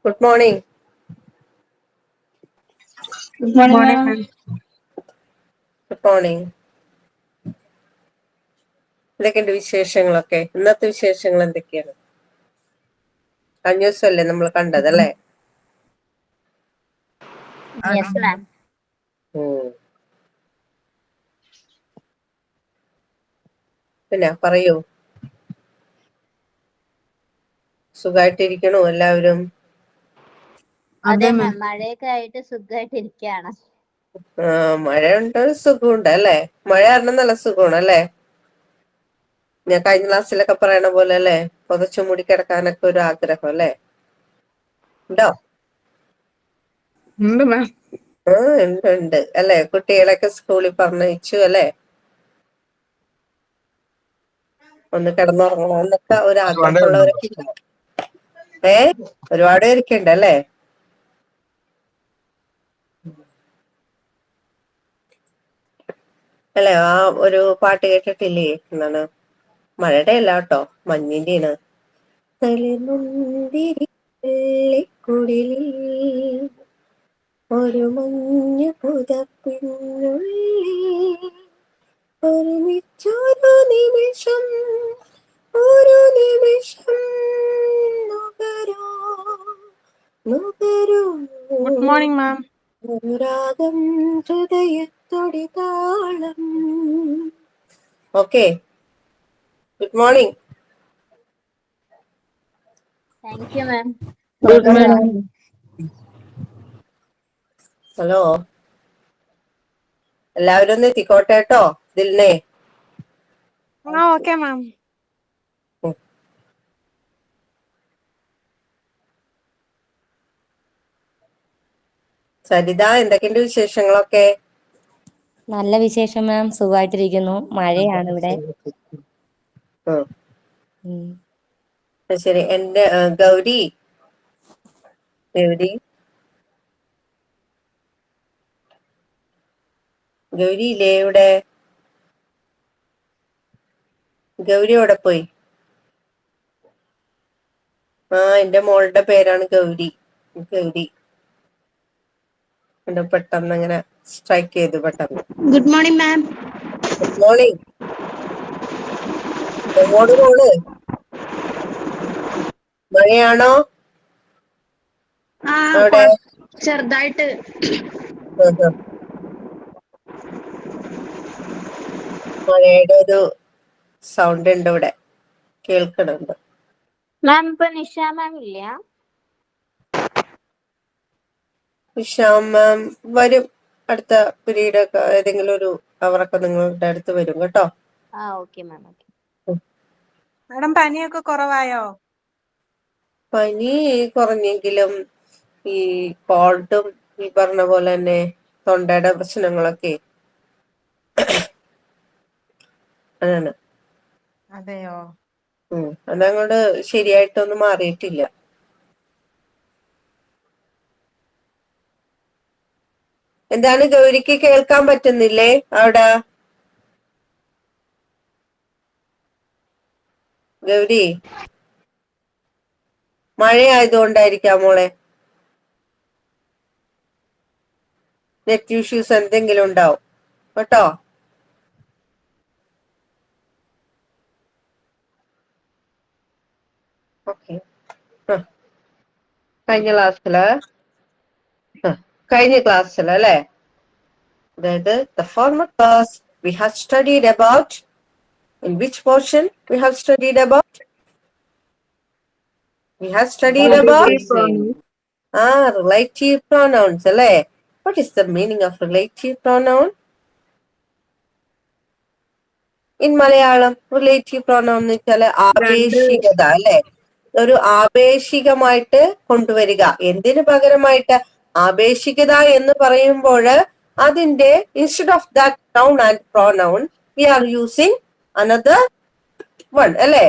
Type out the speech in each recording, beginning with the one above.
Good morning. Good morning, ma'am. Good morning. എന്തൊക്കെയുണ്ട് വിശേഷങ്ങളൊക്കെ? ഇന്നത്തെ വിശേഷങ്ങൾ എന്തൊക്കെയാണ്? കഴിഞ്ഞ ദിവസമല്ലേ നമ്മൾ കണ്ടതല്ലേ? Yes, ma'am. പിന്നെ പറയൂ. സുഖമായിട്ടിരിക്കണോ എല്ലാവരും? അതെ മാം, മഴയൊക്കെ ആയിട്ട് സുഖമായിട്ടിരിക്കുകയാണ്. മഴ ഉണ്ട്, സുഖമുണ്ട് അല്ലേ? മഴ കാരണം നല്ല സുഖമാണ് അല്ലേ? ഞാൻ കഴിഞ്ഞ ക്ലാസ്സിലൊക്കെ പറയണ പോലെ അല്ലേ, പുതച്ചു മൂടി കിടക്കാനൊക്കെ ഒരു ആഗ്രഹം അല്ലേ? ഉണ്ടോ? ഉണ്ട് അല്ലെ? കുട്ടികളൊക്കെ സ്കൂളിൽ പറഞ്ഞയച്ചു അല്ലെ? ഒന്ന് കിടന്നുറങ്ങണം എന്നൊക്കെ ഒരു ആഗ്രഹമുള്ളവരൊക്കെ ഉണ്ടാവും. ഒരുപാട് പേരൊക്കെ ഉണ്ട് അല്ലേ? അല്ലെ? ആ ഒരു പാട്ട് കേട്ടിട്ടില്ലേ? എന്താണ്? മഴയുടെ അല്ല കേട്ടോ, മഞ്ഞിന്റെയാണ്. കുടിലിൽ ഒരു മഞ്ഞ പുതപ്പിനുള്ളിൽ ഒരുമിച്ചൊരു നിമിഷം നുകരൂ. Good morning, ma'am. രാഗം ഹൃദയത്തൊടി താളം. Okay, good morning. Thank you, ma'am. Good morning. Hello, എല്ലാവരും ഒന്ന് എത്തിക്കോട്ടെ കേട്ടോ. ദിൽനെ Okay, ma'am. സരിത, എന്തൊക്കെയുണ്ട് വിശേഷങ്ങളൊക്കെ? നല്ല വിശേഷം മാം, സുഖമായിട്ടിരിക്കുന്നു. മഴയാണ് ഇവിടെ. ശരി. എന്റെ ഗൗരി ഇല്ലേ ഇവിടെ? ഗൗരി എവിടെ പോയി? എന്റെ മോളുടെ പേരാണ് ഗൗരി. പെട്ടെന്ന് അങ്ങനെ സ്ട്രൈക്ക് ചെയ്തു പെട്ടെന്ന്. Good morning, ma'am. Good morning. എങ്ങോട്ട് പോണ്? മഴയാണോ അവിടെ? ചെറുതായിട്ട്. മഴയുടെ ഒരു സൗണ്ട് ഉണ്ട് ഇവിടെ, കേൾക്കണുണ്ട്. മാം, ഇപ്പൊ നിഷ മാം ഇല്ല? നിഷ മാം വരും. അടുത്ത പീരീഡ് ഒക്കെ ഏതെങ്കിലും ഒരു അവരൊക്കെ നിങ്ങളുടെ അടുത്ത് വരും കേട്ടോ. ഓക്കെ മാം. മാഡം, പനിയൊക്കെ കുറവായോ? പനി കുറഞ്ഞെങ്കിലും ഈ കോൾഡും ഈ പറഞ്ഞ പോലെ തന്നെ തൊണ്ടയുടെ പ്രശ്നങ്ങളൊക്കെ അതാണ്. അതെയോ? അതങ്ങോട്ട് ശരിയായിട്ടൊന്നും മാറിയിട്ടില്ല. എന്താണ് ഗൗരിക്ക് കേൾക്കാൻ പറ്റുന്നില്ലേ അവിടെ? ഗൗരി, മഴയായതുകൊണ്ടായിരിക്കാം മോളെ. നെറ്റ് ഇഷ്യൂസ് എന്തെങ്കിലും ഉണ്ടാവും കേട്ടോ. ഓക്കെ. കഴിഞ്ഞ ക്ലാസ്സില് അല്ലെ, അതായത് the former class we have studied about, in which portion we have studied about? We have studied about relative pronouns അല്ലെ? What is the meaning of relative pronoun? In Malayalam relative pronoun എന്ന് വെച്ചാല് ആപേക്ഷികത അല്ലെ? ഒരു ആപേക്ഷികമായിട്ട് കൊണ്ടുവരിക. എന്തിനു പകരമായിട്ട്? ആപേക്ഷികത എന്ന് പറയുമ്പോൾ അതിന്റെ instead of that noun and pronoun we are using another one അല്ലെ?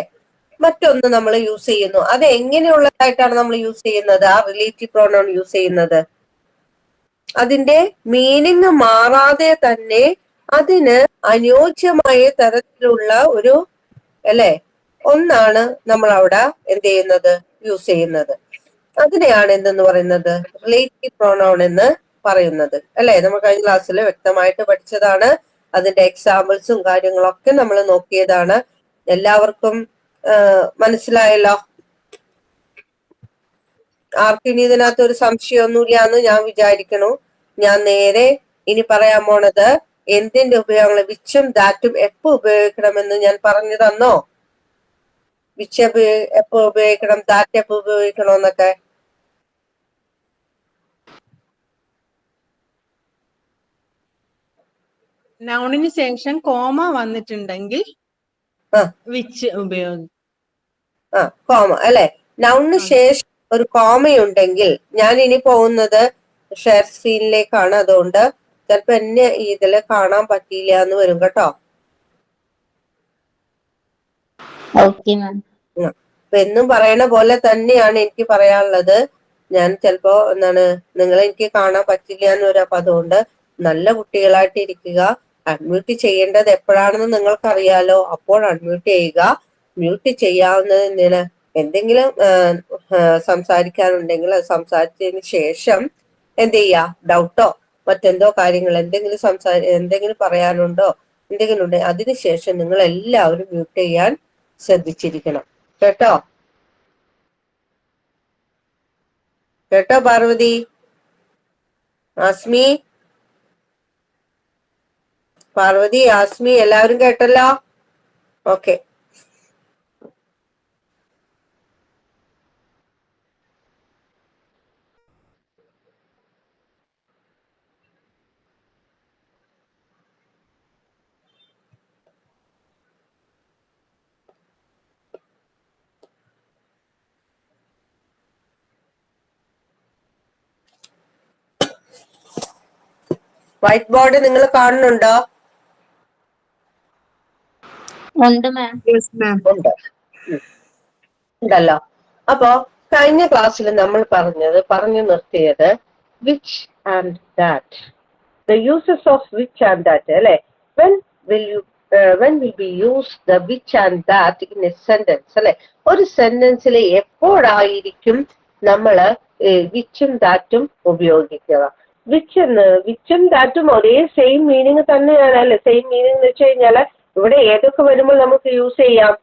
മറ്റൊന്ന് നമ്മൾ യൂസ് ചെയ്യുന്നു. അത് എങ്ങനെയുള്ളതായിട്ടാണ് നമ്മൾ യൂസ് ചെയ്യുന്നത്? ആ റിലേറ്റീവ് പ്രോനൗൺ യൂസ് ചെയ്യുന്നത് അതിന്റെ മീനിങ് മാറാതെ തന്നെ അതിന് അനുയോജ്യമായ തരത്തിലുള്ള ഒരു അല്ലെ ഒന്നാണ് നമ്മൾ അവിടെ എന്ത് ചെയ്യുന്നത്? യൂസ് ചെയ്യുന്നത്. അതിനെയാണ് എന്തെന്ന് പറയുന്നത്, റിലേറ്റീവ് പ്രോണൗൺ എന്ന് പറയുന്നത് അല്ലെ. നമ്മൾ കഴിഞ്ഞ ക്ലാസ്സിൽ വ്യക്തമായിട്ട് പഠിച്ചതാണ്. അതിന്റെ എക്സാമ്പിൾസും കാര്യങ്ങളൊക്കെ നമ്മൾ നോക്കിയതാണ്. എല്ലാവർക്കും മനസ്സിലായല്ലോ? ആർക്കും ഇനി ഇതിനകത്ത് ഒരു സംശയമൊന്നുമില്ല എന്ന് ഞാൻ വിചാരിക്കണു. ഞാൻ നേരെ ഇനി പറയാൻ പോണത് എന്തിന്റെ ഉപയോഗങ്ങൾ, വിച്ചും ദാറ്റും എപ്പോ ഉപയോഗിക്കണമെന്ന് ഞാൻ പറഞ്ഞു തന്നോ? വിച്ച് എപ്പോ ഉപയോഗിക്കണം, ദാറ്റ് എപ്പോ ഉപയോഗിക്കണോന്നൊക്കെ. നൗണിന് ശേഷം കോമ വന്നിട്ടുണ്ടെങ്കിൽ വിച്ച് ഉപയോഗിക്കും. കോമ അല്ലെ. നൗണിന് ശേഷം ഒരു കോമയുണ്ടെങ്കിൽ, ഞാൻ ഇനി പോകുന്നത് ഷെയർ സ്ക്രീനിലേക്കാണ്, അതുകൊണ്ട് ചിലപ്പോ എന്നെ ഇതില് കാണാൻ പറ്റിയില്ല എന്ന് വരും കേട്ടോ. എന്നും പറയണ പോലെ തന്നെയാണ് എനിക്ക് പറയാനുള്ളത്. ഞാൻ ചിലപ്പോ നിങ്ങൾ എനിക്ക് കാണാൻ പറ്റില്ല എന്ന് വരും. അപ്പൊ അതുകൊണ്ട് നല്ല കുട്ടികളായിട്ട് ഇരിക്കുക. അൺമ്യൂട്ട് ചെയ്യേണ്ടത് എപ്പോഴാണെന്ന് നിങ്ങൾക്കറിയാലോ. അപ്പോൾ അൺമ്യൂട്ട് ചെയ്യുക. മ്യൂട്ട് ചെയ്യാവുന്നതിന് എന്തെങ്കിലും സംസാരിക്കാനുണ്ടെങ്കിൽ അത് സംസാരിച്ചതിന് ശേഷം എന്ത് ചെയ്യാ, ഡൗട്ടോ മറ്റെന്തോ കാര്യങ്ങൾ എന്തെങ്കിലും പറയാനുണ്ടോ, എന്തെങ്കിലും ഉണ്ടെങ്കിൽ അതിനുശേഷം നിങ്ങൾ എല്ലാവരും മ്യൂട്ട് ചെയ്യാൻ ശ്രദ്ധിച്ചിരിക്കണം കേട്ടോ. കേട്ടോ പാർവതി, ആസ്മി, പാർവതി, ആസ്മി എല്ലാവരും കേട്ടല്ലോ? ഓക്കെ. വൈറ്റ് ബോർഡ് നിങ്ങൾ കാണുന്നുണ്ടോ? ഉണ്ടല്ലോ. അപ്പോ കഴിഞ്ഞ ക്ലാസ്സിൽ നമ്മൾ പറഞ്ഞു നിർത്തിയത് which and that, the uses of which and that അല്ലെ. when will be used the which and that in a sentence അല്ലെ. ഒരു സെന്റൻസിൽ എപ്പോഴായിരിക്കും നമ്മള് വിച്ചും ദാറ്റും ഉപയോഗിക്കുക? വിച്ചും ദാറ്റും ഒരേ സെയിം മീനിങ് തന്നെയാണ് അല്ലെ. സെയിം മീനിങ് എന്ന് വെച്ച് കഴിഞ്ഞാല് ഇവിടെ ഏതൊക്കെ വരുമ്പോൾ നമുക്ക് യൂസ് ചെയ്യാം?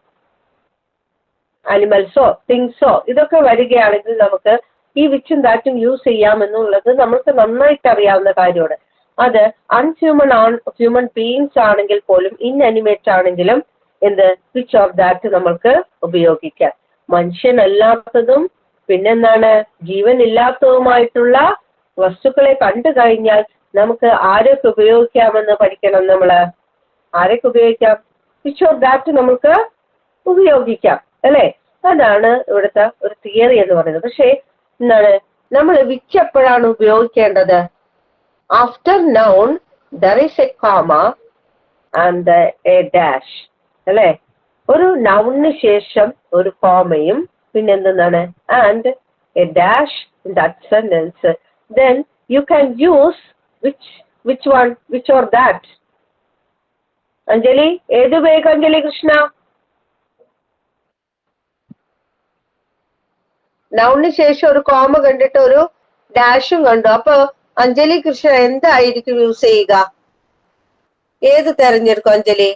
അനിമൽസോ തിങ്സോ ഇതൊക്കെ വരികയാണെങ്കിൽ നമുക്ക് ഈ വിച്ചും ദാറ്റും യൂസ് ചെയ്യാം എന്നുള്ളത് നമുക്ക് നന്നായിട്ട് അറിയാവുന്ന കാര്യമാണ്. അത് ഹ്യൂമൻ ബീയിങ്സ് ആണെങ്കിൽ പോലും ഇൻഅനിമേറ്റ് ആണെങ്കിലും വിച്ച് ഓർ ദാറ്റ് നമ്മൾക്ക് ഉപയോഗിക്കാം. മനുഷ്യനല്ലാത്തതും പിന്നെന്താണ് ജീവൻ ഇല്ലാത്തതുമായിട്ടുള്ള വസ്തുക്കളെ കണ്ടു കഴിഞ്ഞാൽ നമുക്ക് ആരൊക്കെ ഉപയോഗിക്കാമെന്ന് പഠിക്കണം. നമ്മള് ആരൊക്കെ ഉപയോഗിക്കാം? വിച്ച് ഓർ ദാറ്റ് നമുക്ക് ഉപയോഗിക്കാം അല്ലെ. അതാണ് ഇവിടുത്തെ ഒരു തിയറി എന്ന് പറയുന്നത്. പക്ഷെ നമ്മൾ വിച്ച് എപ്പോഴാണ് ഉപയോഗിക്കേണ്ടത്? After noun there is A comma and A dash അല്ലെ. ഒരു നൗണിന് ശേഷം ഒരു കോമയും പിന്നെന്താണ് and A dash in that sentence. then you can use which one, which or that. Anjali ഏത് ഉപയോഗിക്കും? അഞ്ജലി കൃഷ്ണ, നൗണിന് ശേഷം ഒരു കോമ കണ്ടിട്ട് ഒരു ഡാഷും കണ്ടു. അപ്പൊ അഞ്ജലി കൃഷ്ണ എന്തായിരിക്കും യൂസ് ചെയ്യുക? ഏത് തെരഞ്ഞെടുക്കും അഞ്ജലി?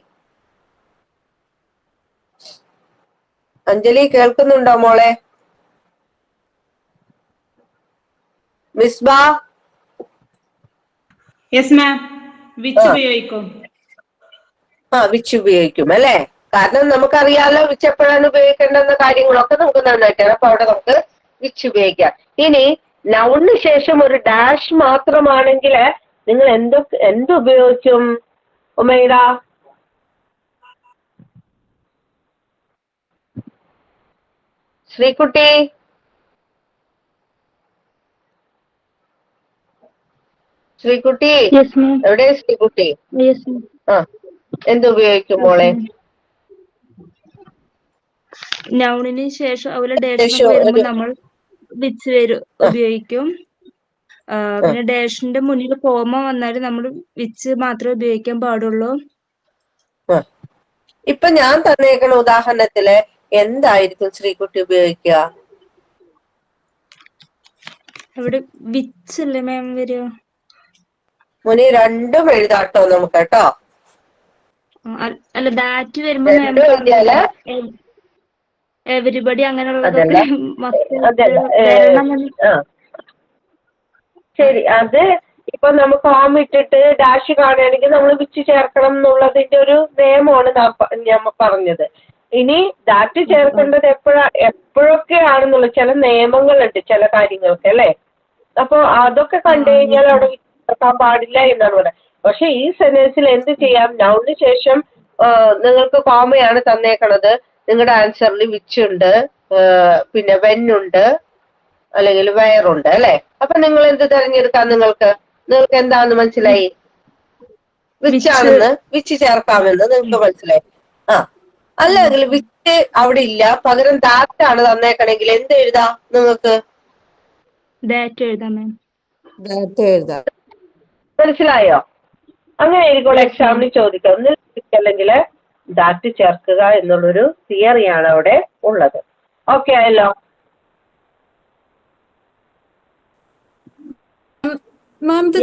അഞ്ജലി കേൾക്കുന്നുണ്ടോ മോളെ? മിസ്ബാ? യെസ് മാം, വിച്ച് ഉപയോഗിക്കും. വിച്ച് ഉപയോഗിക്കും അല്ലെ. കാരണം നമുക്കറിയാലോ വിച്ച് എപ്പോഴാണ് ഉപയോഗിക്കേണ്ടെന്ന കാര്യങ്ങളൊക്കെ നമുക്ക് നന്നായിട്ടാണ്. അപ്പൊ അവിടെ നമുക്ക് വിച്ച് ഉപയോഗിക്കാം. ഇനി നൗണിന് ശേഷം ഒരു ഡാഷ് മാത്രമാണെങ്കിൽ നിങ്ങൾ എന്തുപയോഗിക്കും ഉമൈദ? ശ്രീകുട്ടി, ശ്രീകുട്ടി എവിടെ? ശ്രീകുട്ടി എന്തുപയോഗിക്കും മോളെ? നൗണിന് ശേഷം അതുപോലെ ഡാഷ് വരുമ്പോൾ നമ്മൾ വിച്ച് ഉപയോഗിക്കും. പിന്നെ ഡാഷിന്റെ മുന്നിൽ കോമ വന്നാലും നമ്മൾ വിച്ച് മാത്രമേ ഉപയോഗിക്കാൻ പാടുള്ളൂ. ഇപ്പൊ ഞാൻ തന്നേക്കുന്ന ഉദാഹരണത്തില് എന്തായിരിക്കും ശ്രീകുട്ടി ഉപയോഗിക്കുക? ഇവിടെ വിച്ച് അല്ലേ മാം വരിക? മോനെ രണ്ടും എഴുതാട്ടോ നമുക്ക് കേട്ടോ. അല്ല ദാറ്റ് വരുമ്പോ മാം രണ്ടും എഴുതിയാല് എവരിബഡി അങ്ങനെയുള്ളതൊക്കെ അതല്ല ശരി. അത് ഇപ്പൊ നമുക്ക് ഹോം ഇട്ടിട്ട് ഡാഷ് കാണുകയാണെങ്കിൽ നമ്മൾ വിച്ച് ചേർക്കണം എന്നുള്ളതിന്റെ ഒരു നിയമമാണ് ഞാൻ പറഞ്ഞത്. ഇനി ദാറ്റ് ചേർക്കേണ്ടത് എപ്പോഴൊക്കെയാണെന്നുള്ള ചില നിയമങ്ങളുണ്ട് ചില കാര്യങ്ങൾക്ക് അല്ലേ. അപ്പൊ അതൊക്കെ കണ്ടു കഴിഞ്ഞാൽ അവിടെ ചേർക്കാൻ പാടില്ല എന്നാണ് പറയുന്നത്. പക്ഷെ ഈ സെന്റൻസിൽ എന്ത് ചെയ്യാം? നൗണിന് ശേഷം നിങ്ങൾക്ക് കോമയാണ് തന്നേക്കണത്. നിങ്ങളുടെ ആൻസറിൽ വിച്ച് ഉണ്ട്, പിന്നെ വെൻ ഉണ്ട്, അല്ലെങ്കിൽ വയറുണ്ട് അല്ലെ. അപ്പൊ നിങ്ങൾ എന്ത് തെരഞ്ഞെടുക്കാം? നിങ്ങൾക്ക് എന്താന്ന് മനസ്സിലായി? വിച്ചാണെന്ന്, വിച്ച് ചേർക്കാമെന്ന് നിങ്ങൾക്ക് മനസ്സിലായി. അല്ലെങ്കിൽ വിച്ച് അവിടെ ഇല്ല, പകരം ദാറ്റാണ് തന്നേക്കണെങ്കിൽ എന്ത് എഴുതാം നിങ്ങൾക്ക്? മനസ്സിലായോ? അങ്ങനെ ആയിരിക്കും എക്സാമിന് ചോദിക്കുക. ഒന്നില്ലെങ്കിൽ ദാറ്റ് ചേർക്കുക എന്നുള്ളൊരു തിയറിയാണ് അവിടെ ഉള്ളത്. ഓക്കെ ആയല്ലോ?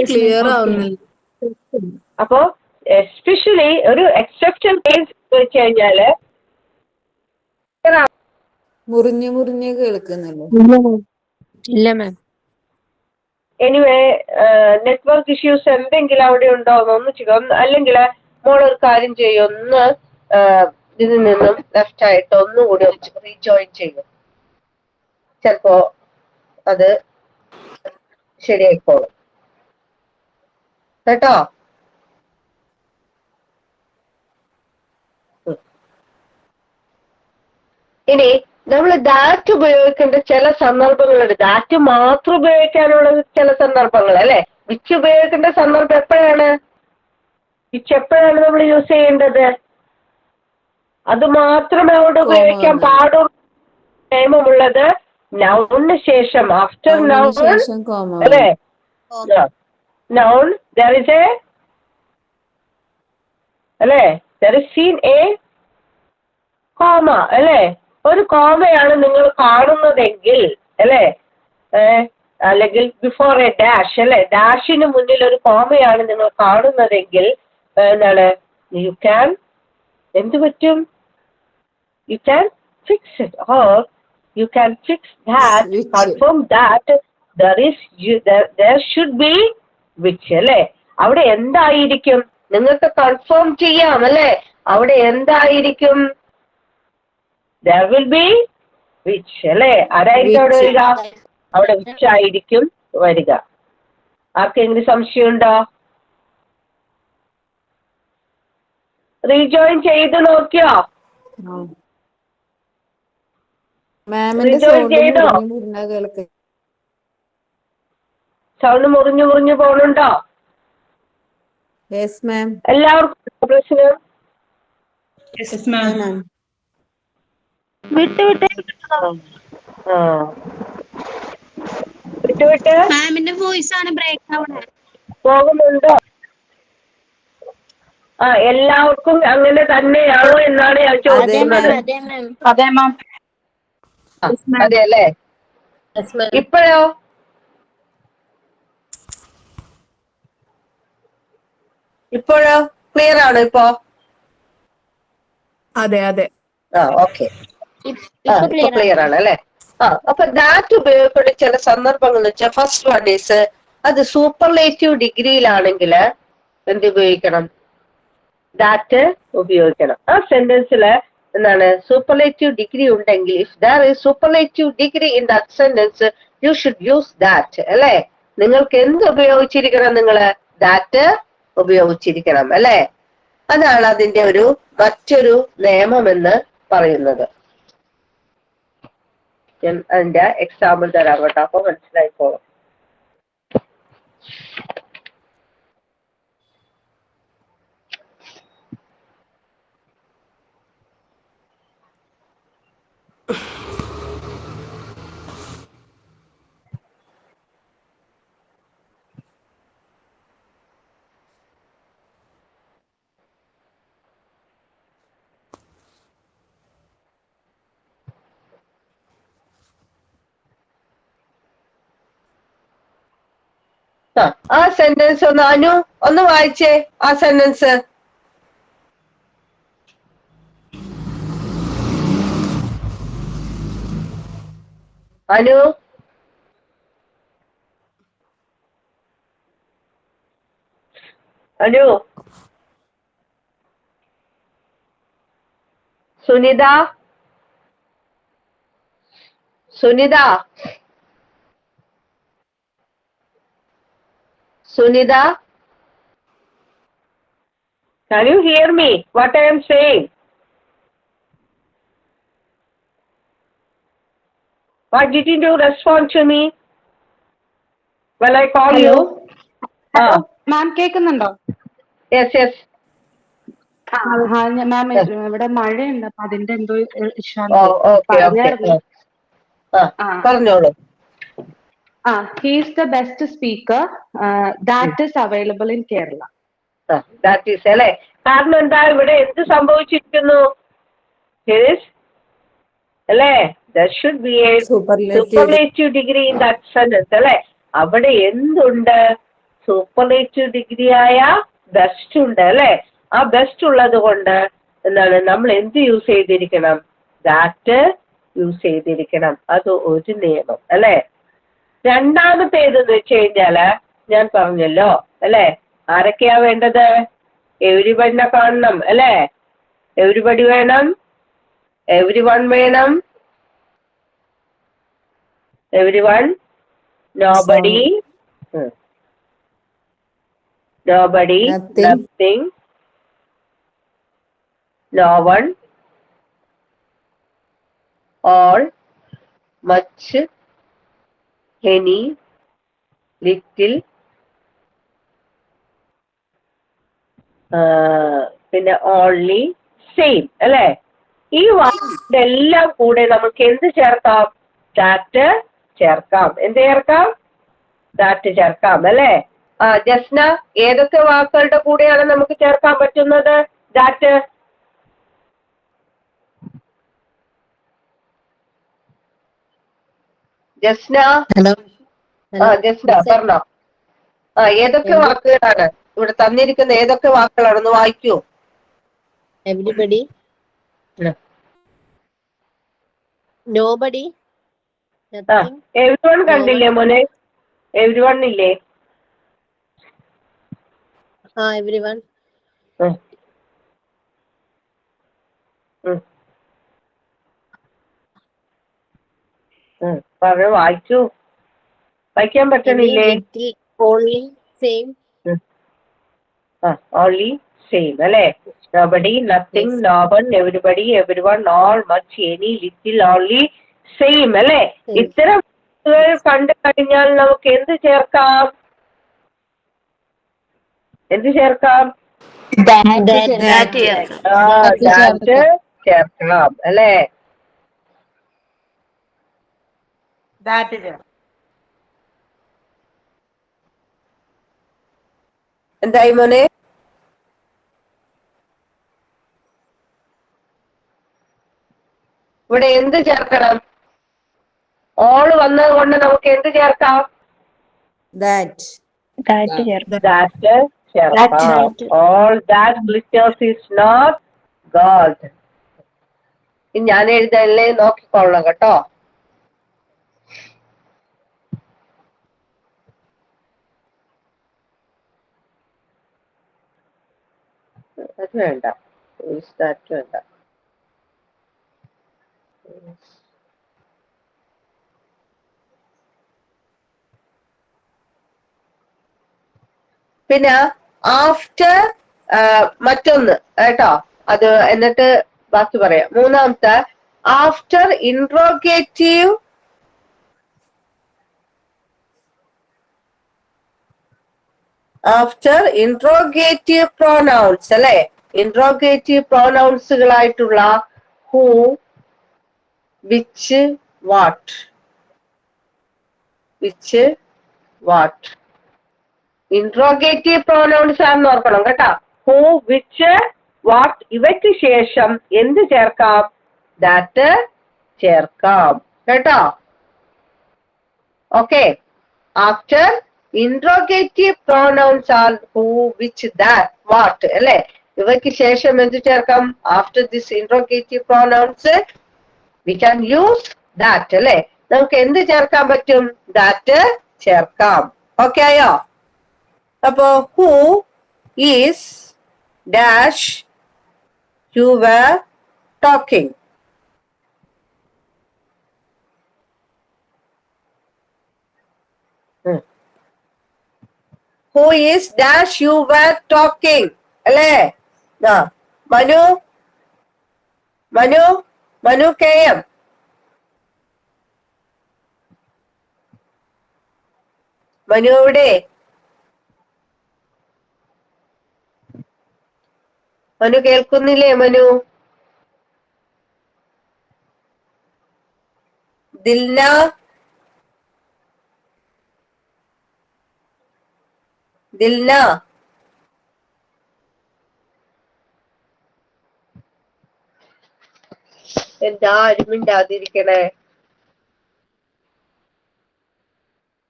ക്ലിയർ ആവുന്നില്ല. അപ്പോ എസ്പെഷ്യലി ഒരു എക്സെപ്ഷൻ കേസ് വെച്ച് കഴിഞ്ഞാല് മുറിഞ്ഞ് കേൾക്കുന്നില്ല. ഇല്ല മാം. എനിവേ നെറ്റ്വർക്ക് ഇഷ്യൂസ് എന്തെങ്കിലും അവിടെ ഉണ്ടോ എന്നൊന്ന് ചെയ്യും. അല്ലെങ്കിൽ മോളൊരു കാര്യം ചെയ്യും, ഒന്ന് ഇതിൽ നിന്നും ലെഫ്റ്റ് ആയിട്ട് ഒന്നുകൂടി റീജോയിൻ ചെയ്യും. ചിലപ്പോ അത് ശരിയായിക്കോളും കേട്ടോ. ഇനി നമ്മൾ ദാറ്റ് ഉപയോഗിക്കേണ്ട ചില സന്ദർഭങ്ങളുണ്ട്. ദാറ്റ് മാത്രം ഉപയോഗിക്കാനുള്ള ചില സന്ദർഭങ്ങൾ അല്ലെ. വിച്ച് ഉപയോഗിക്കേണ്ട സന്ദർഭം എപ്പോഴാണ്? വിച്ച് എപ്പോഴാണ് നമ്മൾ യൂസ് ചെയ്യേണ്ടത്? അത് മാത്രമേ അവിടെ ഉപയോഗിക്കാൻ പാടുള്ളൂ. നിയമമുള്ളത് നൗണിന് ശേഷം, ആഫ്റ്റർ നൗൺ അല്ലേ. നൗൺ there is a അല്ലേ, there is seen a comma അല്ലേ. ഒരു കോമയാണ് നിങ്ങൾ കാണുന്നതെങ്കിൽ അല്ലേ, അല്ലെങ്കിൽ ബിഫോർ എ ഡാഷ് അല്ലെ, ഡാഷിന് മുന്നിൽ ഒരു കോമയാണ് നിങ്ങൾ കാണുന്നതെങ്കിൽ എന്താണ്, യു ക്യാൻ എന്ത് പറ്റും? You can fix it or you can fix that, confirm that there should be which അല്ലെ. അവിടെ എന്തായിരിക്കും നിങ്ങൾക്ക് കൺഫേം ചെയ്യാം അല്ലെ. അവിടെ എന്തായിരിക്കും? there will be which അല്ലെ. ആരായിരിക്കും അവിടെ വരിക? അവിടെ which ആയിരിക്കും വരിക. ആർക്കെങ്കിലും സംശയമുണ്ടോ? റീജോയിൻ ചെയ്ത് നോക്കിയോ? റീജോയിൻ ചെയ്തോ? സൗണ്ട് മുറിഞ്ഞു പോണുണ്ടോ? എല്ലാവർക്കും പ്രശ്നം? വിട്ട് മാമിന്റെ വോയിസ് ആണ് ബ്രേക്ക് ആവണേ. പോകുന്നുണ്ടോ? എല്ലാവർക്കും അങ്ങനെ തന്നെയാണോ എന്നാണ് ഞാൻ ചോദിക്കുന്നത്. അതെ മാം. അതെ അല്ലേ. ഇപ്പോഴോ? ക്ലിയർ ആണോ ഇപ്പോ? അതെ. ഓക്കെ. ഇപ്പൊ ക്ലിയർ ആണ് അല്ലെ. അപ്പൊ ദാറ്റ് ഉപയോഗിക്കുന്ന ചില സന്ദർഭങ്ങൾ വെച്ചാൽ ഫസ്റ്റ് വൺ ഈസ്, അത് സൂപ്പർലേറ്റീവ് ഡിഗ്രിയിലാണെങ്കിൽ എന്ത് ഉപയോഗിക്കണം? ദാറ്റ് ഉപയോഗിക്കണം. ആ സെന്റൻസിൽ എന്താണ് സൂപ്പർലേറ്റീവ് ഡിഗ്രി ഉണ്ടെങ്കിൽ, if there is superlative degree in that sentence you should use that അല്ലെ. നിങ്ങൾക്ക് എന്ത് ഉപയോഗിച്ചിരിക്കണം? നിങ്ങള് ദാറ്റ് ഉപയോഗിച്ചിരിക്കണം അല്ലെ. അതാണ് അതിന്റെ മറ്റൊരു നിയമം എന്ന് പറയുന്നത്. ഞാൻ അതിന്റെ എക്സാമ്പിൾ തരാം കേട്ടോ, അപ്പൊ മനസ്സിലായിക്കോളും. ആ സെന്റൻസ് ഒന്ന് അനു ഒന്ന് വായിച്ചേ ആ sentence. Anu Anu Sunitha Sunitha Sunitha, can you hear me what I am saying? Why didn't you respond to me when I call you? മാം കേൾക്കുന്നുണ്ടോ? Yes, yes. മാം ഇവിടെ മഴയുണ്ട്, അപ്പൊ അതിന്റെ എന്തോ ഇഷ്യൂ. Okay. പറഞ്ഞോളൂ. He is the best speaker that is available in Kerala. That is അല്ലേ? കാരണം എന്താ ഇവിടെ എന്ത് സംഭവിച്ചിരിക്കുന്നു? അല്ലേ? There should be a superlative degree in that sentence അല്ലേ? അവിടെ എന്തുണ്ട്? സൂപ്പർലേറ്റീവ് ഡിഗ്രി ആയ ബെസ്റ്റ് ഉണ്ട് അല്ലേ? ആ ബെസ്റ്റ് ഉള്ളത് കൊണ്ട് എന്താണ് നമ്മൾ എന്ത് യൂസ് ചെയ്തിരിക്കണം? ദാറ്റ് യൂസ് ചെയ്തിരിക്കണം. അത് ഒരു നിയമം അല്ലേ? രണ്ടാമത്തേതെന്ന് വെച്ച് കഴിഞ്ഞാല് ഞാൻ പറഞ്ഞല്ലോ അല്ലേ, ആരൊക്കെയാ വേണ്ടത്? എവരിബഡിനെ കാണണം അല്ലേ? എവരിബഡി വേണം, എവരിവൺ വേണം, everyone, nobody, nobody, nothing, no one, all, much, any, little, പിന്നെ ഓൺലി, സെയിം അല്ലേ? ഈ വാക്കെല്ലാം കൂടെ നമുക്ക് എന്ത് ചേർക്കാം? ദാറ്റ് ചേർക്കാം. എന്ത് ചേർക്കാം? ദാറ്റ് ചേർക്കാം അല്ലേ? ജസ്ന, ഏതൊക്കെ വാക്കുകളുടെ കൂടെയാണ് നമുക്ക് ചേർക്കാൻ പറ്റുന്നത് ദാറ്റ്? ജസ്ന, ജസ്ന പറഞ്ഞോ. ഏതൊക്കെ വാക്കുകളാണ് ഇവിടെ തന്നിരിക്കുന്ന? ഏതൊക്കെ വാക്കുകളാണെന്ന് വായിക്കൂ. എവരിബഡി, നോബഡി, എവരിവൺ കണ്ടില്ലേ മോനെ? എവരിവൺ ഇല്ലേ? എവരിവൺ, പറഞ്ഞു, വായിച്ചു. വായിക്കാൻ പറ്റണില്ലേ? ഓൺലി, സെയിം, ഓൺലി, സെയിം അല്ലേ? nobody, nothing, no one, everybody, everyone, all, much, any, little, only, same അല്ലേ? ഇത്തരം കണ്ടു കഴിഞ്ഞാൽ നമുക്ക് എന്ത് ചേർക്കാം? എന്ത് ചേർക്കാം? ചേർക്കാം അല്ലേ? എന്തായി മോനെ? ഇവിടെ എന്ത് ചേർക്കണം? ഓള് വന്നത് കൊണ്ട് നമുക്ക് എന്ത് ചേർക്കാം? ദാറ്റ് ചേർക്കാം. All that glitters is not gold. ഞാൻ എഴുതല്ലേ, നോക്കിക്കൊള്ളണം കേട്ടോ. അത് വേണ്ട, വേണ്ട. പിന്നെ ആഫ്റ്റർ മറ്റൊന്ന് കേട്ടോ, അത് എന്നിട്ട് ബാക്കി പറയാം. മൂന്നാമത്തെ ആഫ്റ്റർ ഇൻട്രോഗേറ്റീവ് പ്രോനൗൺസ് അല്ലെ? ഇൻട്രോഗേറ്റീവ് പ്രോനൗൺസുകളായിട്ടുള്ള who, which, what, interrogative pronouns ആണെന്ന് ഓർക്കണം കേട്ടോ. ഹൂ, വിച്ച്, വാട്ട്, ഇവയ്ക്ക് ശേഷം എന്ത് ചേർക്കാം? ദാറ്റ് ചേർക്കാം കേട്ടോ. Okay, after Interrogative pronouns are who, which, that, what. അല്ലെ? ഇവയ്ക്ക് ശേഷം എന്ത് ചേർക്കാം? After this interrogative pronouns we can use that. അല്ലെ? നമുക്ക് എന്ത് ചേർക്കാൻ പറ്റും? That ചേർക്കാം. ഓക്കെ ആയോ? അപ്പോ who is dash you were talking. Who is dash you were talking? അല്ലേ? മനു KM. മനു എവിടെ? മനു കേൾക്കുന്നില്ലേ? മനു ദിൽന എന്താ ആരും മിണ്ടാതിരിക്കണേ?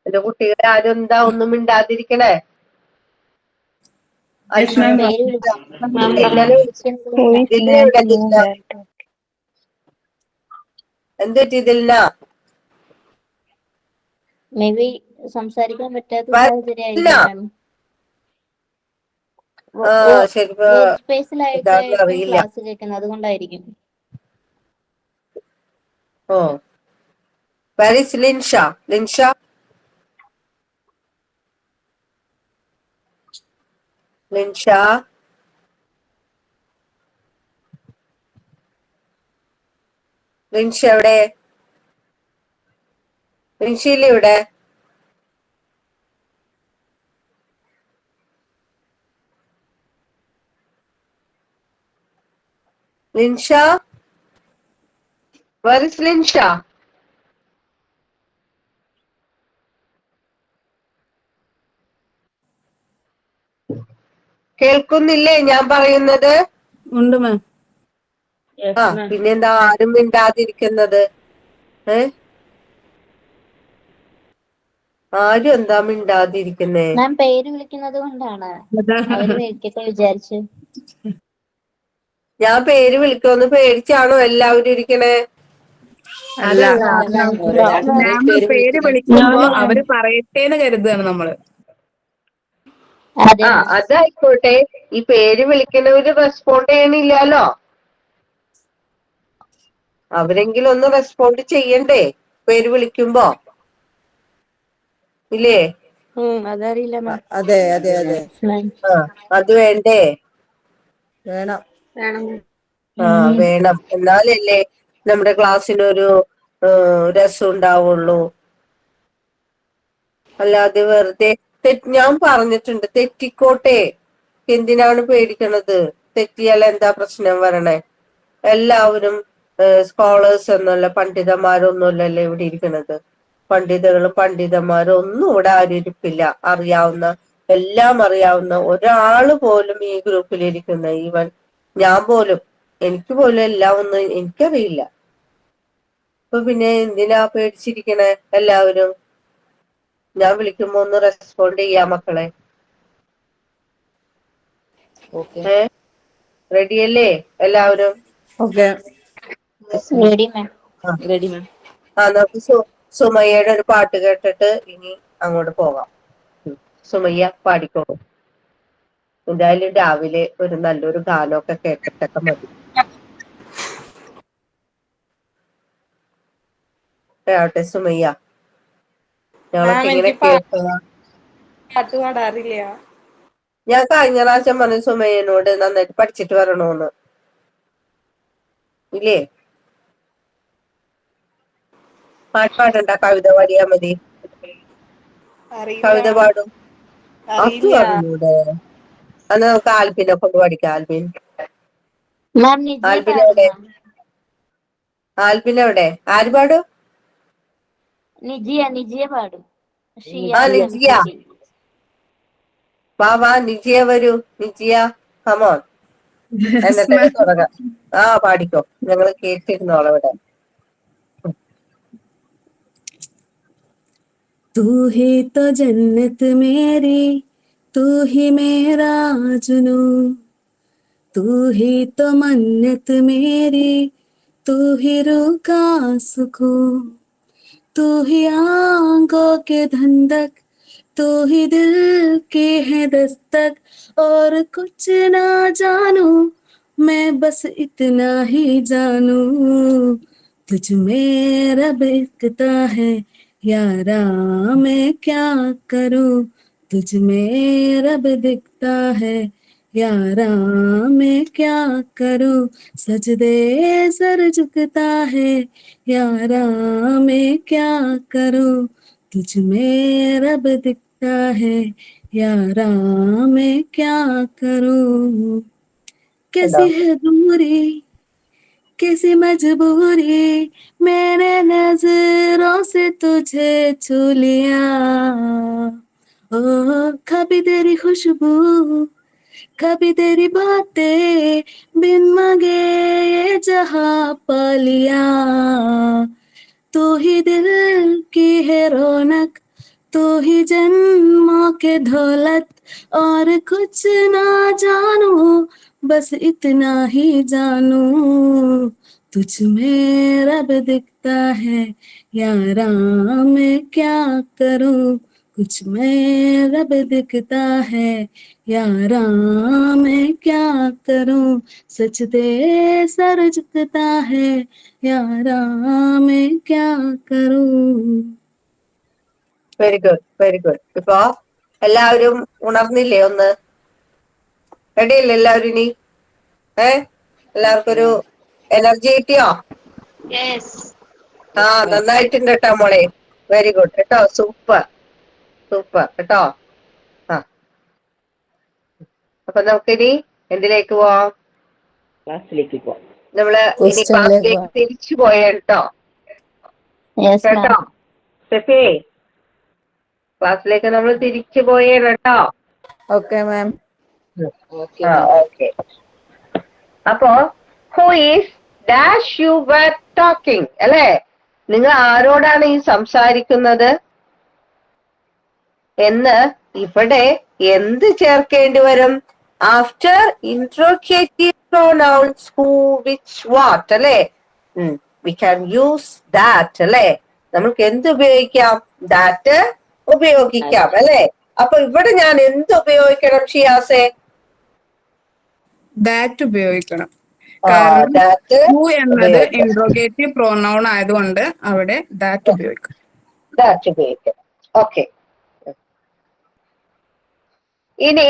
എന്റെ കുട്ടികളെ ആരും എന്താ ഒന്നും മിണ്ടാതിരിക്കണേ? എന്തുപറ്റി ദിൽന? മേ ബി സംസാരിക്കാൻ പറ്റാത്ത സാഹചര്യമായിരിക്കും. സ്പേസിലായിട്ട് ക്ലാസ് കേൾക്കുന്നത് അതുകൊണ്ടായിരിക്കും. ഓ, where is Linsha? Linsha എവിടെ? ലിൻഷയില്ലേ ഇവിടെ? Linsha, where is Linsha? കേൾക്കുന്നില്ലേ ഞാൻ പറയുന്നത്? ഉണ്ട് മാം. പിന്നെന്താ ആരും മിണ്ടാതിരിക്കുന്നത്? ആരും എന്താ മിണ്ടാതിരിക്കുന്നേ? ഞാൻ പേര് വിളിക്കുന്നത് കൊണ്ടാണ്. അവര് വിളിക്കട്ടെ വിചാരിച്ചു. ഞാൻ പേര് വിളിക്കുമെന്ന് പേടിച്ചാണോ എല്ലാവരും ഇരിക്കണേ? പേര് വിളിക്കുമ്പോ അവര് പറയട്ടേന്ന് കരുതാണ് നമ്മള്. അതായിക്കോട്ടെ. ഈ പേര് വിളിക്കണവര് റെസ്പോണ്ട് ചെയ്യണില്ലല്ലോ. അവരെങ്കിലും ഒന്ന് റെസ്പോണ്ട് ചെയ്യണ്ടേ പേര് വിളിക്കുമ്പോ? ഇല്ലേ? അതറിയില്ല. അതെ അതെ അതെ, അത് വേണ്ടേ? വേണം. വേണം. എന്നാലല്ലേ നമ്മുടെ ക്ലാസ്സിനൊരു രസം ഉണ്ടാവുള്ളൂ. അല്ലാതെ വെറുതെ ഞാൻ പറഞ്ഞിട്ടുണ്ട്, തെറ്റിക്കോട്ടെ, എന്തിനാണ് പേടിക്കണത്? തെറ്റിയാൽ എന്താ പ്രശ്നം വരണേ? എല്ലാവരും സ്കോളേഴ്സ് ഒന്നുമല്ല, പണ്ഡിതന്മാരൊന്നുമല്ലല്ലോ ഇവിടെ ഇരിക്കണത്. പണ്ഡിതന്മാരും ഒന്നും ഇവിടെ ആരും ഇരിപ്പില്ല. എല്ലാം അറിയാവുന്ന ഒരാള് പോലും ഈ ഗ്രൂപ്പിലിരിക്കുന്ന, ഈവൻ ഞാൻ പോലും, എനിക്ക് പോലും എല്ലാം ഒന്നും എനിക്കറിയില്ല. അപ്പൊ പിന്നെ എന്തിനാ പേടിച്ചിരിക്കണേ എല്ലാവരും? ഞാൻ വിളിക്കുമ്പോ ഒന്ന് റെസ്പോണ്ട് ചെയ്യാ മക്കളെ. റെഡിയല്ലേ എല്ലാവരും? നമുക്ക് സുമയ്യയുടെ ഒരു പാട്ട് കേട്ടിട്ട് ഇനി അങ്ങോട്ട് പോകാം. സുമയ്യ പാടിക്കോളൂ. എന്തായാലും രാവിലെ ഒരു നല്ലൊരു ഗാനമൊക്കെ കേട്ടിട്ടൊക്കെ മതി. ആവട്ടെ സുമയ്യ, ഞങ്ങളൊക്കെ ഇങ്ങനെ കേൾക്കുക. ഞാൻ കഴിഞ്ഞ പ്രാവശ്യം പറഞ്ഞു സുമയ്യനോട് നന്നായിട്ട് പഠിച്ചിട്ട് വരണോന്ന്. ഇല്ലേ? പാട്ട് പാടണ്ട, കവിത പാടിയാ മതി. കവിത പാടും. അത് പറഞ്ഞൂടെ? അന്ന് നമുക്ക് ആൽബിനെ കൊണ്ട് പഠിക്കാം. ആൽബിനെവിടെ? ആര് പാടും? നിജിയ പാടും. നിജിയ വാ നിജിയ വരൂ. നിജിയ കമോൺ. എന്നിട്ടൊക്കെ തുടങ്ങാം. പാടിക്കോ, ഞങ്ങള് കേട്ടിരുന്നോളെ ഇവിടെ. तू ही तो जन्नत मेरी, तू ही मेरा जुनू, तू ही तो मन्नत मेरी, तू ही रूह का सुकून, तू ही आंखों के धंधक, तू ही दिल की है दस्तक, और कुछ ना जानू मैं बस इतना ही जानू, तुझ में रब दिखता है यारा मैं क्या करूं, तुझ में रब दिखता है यारा मैं क्या करूं, सजदे सर झुकता है यारा मैं क्या करूं, तुझ में रब दिखता है यारा मैं क्या करूं, कैसी है दूरी कैसी मजबूरी, मैंने नजरों से तुझे छू लिया, ओ कभी तेरी खुशबू कभी तेरी बातें, बिन मांगे ये जहां पा लिया, तू ही दिल की है रौनक, तू ही जन्मों के दौलत, और कुछ ना जानू बस इतना ही जानू, तुझ में रब दिखता है यारा मैं क्या करूं, कुछ में रब दिखता है यारा मैं क्या करूं, सच दे सर झुकता है यारा मैं क्या करूं. Very good, very good. ഇപ്പൊ എല്ലാവരും ഉണർന്നില്ലേ? ഒന്ന് റെഡിയല്ലേ എല്ലാവരും? ഇനി എല്ലാവർക്കും ഒരു എനർജി കിട്ടിയോ? ആ, നന്നായിട്ടുണ്ട് കേട്ടോ മോളെ. വെരി ഗുഡ് കേട്ടോ, സൂപ്പർ സൂപ്പർ കേട്ടോ. ആ, അപ്പൊ നമുക്കിനി എന്തിലേക്ക് പോവാം? ക്ലാസ്സിലേക്ക് പോവാം. നമ്മള് ഇനി ക്ലാസ്സിലേക്ക് തിരിച്ചു പോയേട്ടോ കേട്ടോ. സ്റ്റെഫി, ക്ലാസ്സിലേക്ക് നമ്മൾ തിരിച്ചു പോയേ കേട്ടോ. Okay ma'am. ഓക്കെ. അപ്പോ who is dash you were talking അല്ലെ? നിങ്ങൾ ആരോടാണ് ഈ സംസാരിക്കുന്നത് എന്ന് ഇവിടെ എന്ത് ചേർക്കേണ്ടി വരും? After interrogative pronouns who, which, what അല്ലെ? വി ക്യാൻ യൂസ് ദാറ്റ് അല്ലെ? നമുക്ക് എന്ത് ഉപയോഗിക്കാം? ദാറ്റ് ഉപയോഗിക്കാം അല്ലെ? അപ്പൊ ഇവിടെ ഞാൻ എന്ത് ഉപയോഗിക്കണം ഷിയാസെ? ദാറ്റ് ഉപയോഗിക്കണം. ദാറ്റ് എന്നത് ഇൻട്രോഗേറ്റീവ് പ്രോനൗൺ ആയതുകൊണ്ട് അവിടെ ദാറ്റ് ഉപയോഗിക്കണം. ദാറ്റ് ഉപയോഗിക്കണം. ഓക്കെ. ഇനി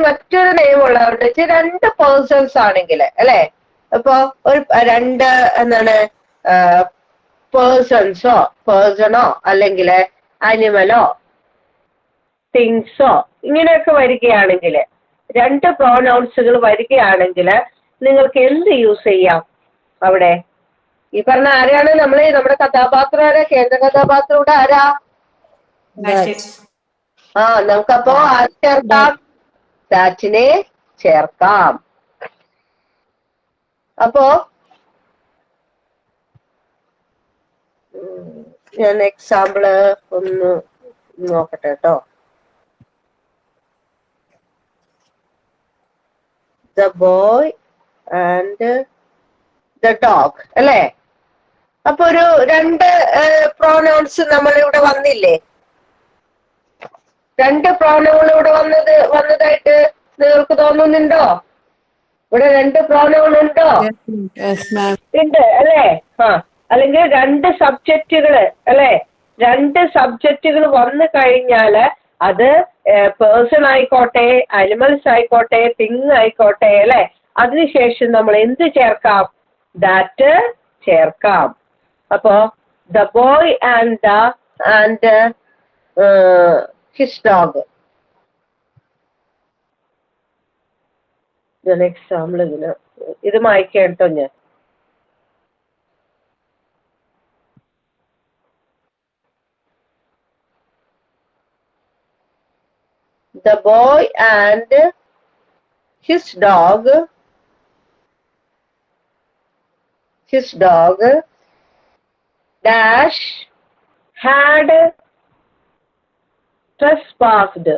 മറ്റൊരു നിയമമുള്ളതുകൊണ്ട് രണ്ട് പേഴ്സൺസ് ആണെങ്കിൽ അല്ലെ? ഇപ്പൊ ഒരു രണ്ട് എന്താണ് പേഴ്സൺസോ പേഴ്സണോ അല്ലെങ്കിൽ അനിമലോ തിങ്സോ ഇങ്ങനെയൊക്കെ വരികയാണെങ്കിൽ, രണ്ട് പ്രോനൗൺസുകൾ വരികയാണെങ്കിൽ നിങ്ങൾക്ക് എന്ത് യൂസ് ചെയ്യാം അവിടെ? ഈ പറഞ്ഞ ആരാണ് നമ്മുടെ കഥാപാത്രം? ആരാ കേന്ദ്ര കഥാപാത്രം? ഇവിടെ ആരാ? ആ, നമുക്കപ്പോ ആര് ചേർക്കാം? ദാറ്റിനെ ചേർക്കാം. അപ്പോ ഞാൻ എക്സാമ്പിള് ഒന്ന് നോക്കട്ടെ കേട്ടോ. The boy and the dog അല്ലെ? അപ്പൊ ഒരു രണ്ട് പ്രോനൗൺസ് നമ്മളിവിടെ വന്നില്ലേ? രണ്ട് പ്രോനൗൺ ഇവിടെ വന്നതായിട്ട് നിങ്ങൾക്ക് തോന്നുന്നുണ്ടോ? ഇവിടെ രണ്ട് പ്രോനൗൺ ഉണ്ടോ? ഉണ്ട് അല്ലെ? അല്ലെങ്കിൽ രണ്ട് സബ്ജക്റ്റുകള് അല്ലെ? രണ്ട് സബ്ജക്റ്റുകൾ വന്നു കഴിഞ്ഞാല് അത് പേഴ്സൺ ആയിക്കോട്ടെ, അനിമൽസ് ആയിക്കോട്ടെ, തിങ് ആയിക്കോട്ടെ അല്ലെ? അതിനുശേഷം നമ്മൾ എന്ത് ചേർക്കാം? ദാറ്റ് ചേർക്കാം. അപ്പോ the boy and his dog. Example ഇത് മായ്ക്കാം കേട്ടോ ഞാൻ. The boy and his dog dash had trespassed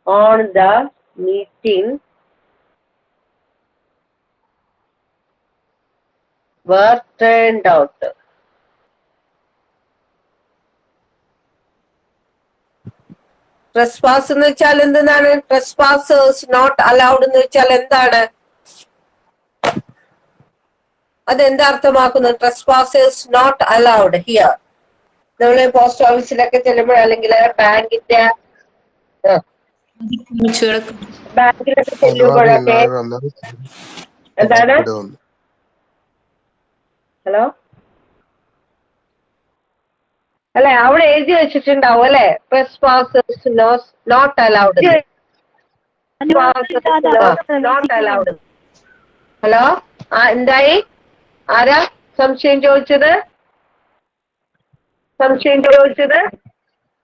on the meeting were turned out. Trespass എന്ന് വെച്ചാൽ എന്താണ്? Trespassers not allowed എന്ന് വെച്ചാൽ എന്താണ്? അതെന്താ അർത്ഥമാക്കുന്നത്? Trespassers not allowed here. നമ്മള് പോസ്റ്റ് ഓഫീസിലൊക്കെ ചെല്ലുമ്പോൾ അല്ലെങ്കിൽ ബാങ്കിന്റെ ബാങ്കിലൊക്കെ ചെല്ലുമ്പോഴൊക്കെ എന്താണ്? ഹലോ അല്ലെ, അവിടെ എഴുതി വെച്ചിട്ടുണ്ടാവും അല്ലെ, trespassers not allowed, not allowed. Hello, എന്തായി? ആരാ സംശയം ചോദിച്ചത്?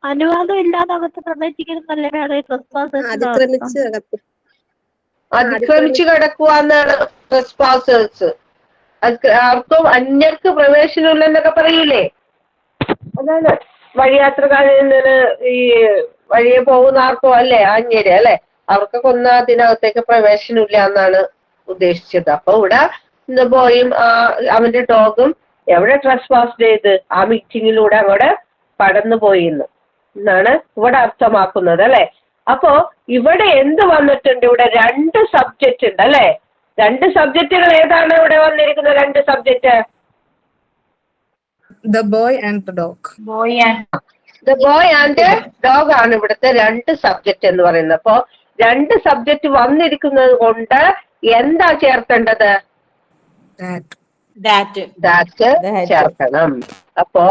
അനുവാദം ഇല്ലാതെ അകത്ത് പ്രവേശിക്കുന്നതല്ലേ അതിക്രമിച്ച് കിടക്കുക എന്നാണ് ട്രെസ്പാസേഴ്സ്. ആർക്കും അന്യർക്ക് പ്രവേശനമില്ലെന്നൊക്കെ പറയൂലേ, അതാണ് വഴിയാത്രക്കാരിൽ ഈ വഴിയെ പോകുന്ന ആർക്കോ അല്ലേ അന്യര് അല്ലെ, അവർക്കൊക്കെ ഒന്നും അതിനകത്തേക്ക് പ്രവേശനമില്ല എന്നാണ് ഉദ്ദേശിച്ചത്. അപ്പൊ ഇവിടെ ബോയും അവന്റെ ഡോഗും എവിടെ ട്രെസ്പാസ് ചെയ്ത് ആ മീറ്റിങ്ങിലൂടെ അങ്ങോട്ട് കടന്നു പോയിന്ന് എന്നാണ് ഇവിടെ അർത്ഥമാക്കുന്നത് അല്ലെ. അപ്പോ ഇവിടെ എന്ത് വന്നിട്ടുണ്ട്? ഇവിടെ 2 സബ്ജക്റ്റ് ഉണ്ട് അല്ലെ. 2 സബ്ജക്റ്റുകൾ ഏതാണ് ഇവിടെ വന്നിരിക്കുന്നത്? 2 subject The boy and the dog. The boy and the dog ആണ് ഇവിടുത്തെ 2 സബ്ജക്റ്റ് എന്ന് പറയുന്നത്. അപ്പോ 2 സബ്ജക്റ്റ് വന്നിരിക്കുന്നത് കൊണ്ട് എന്താ ചേർക്കേണ്ടത്? ദാറ്റ് ചേർക്കണം. അപ്പോ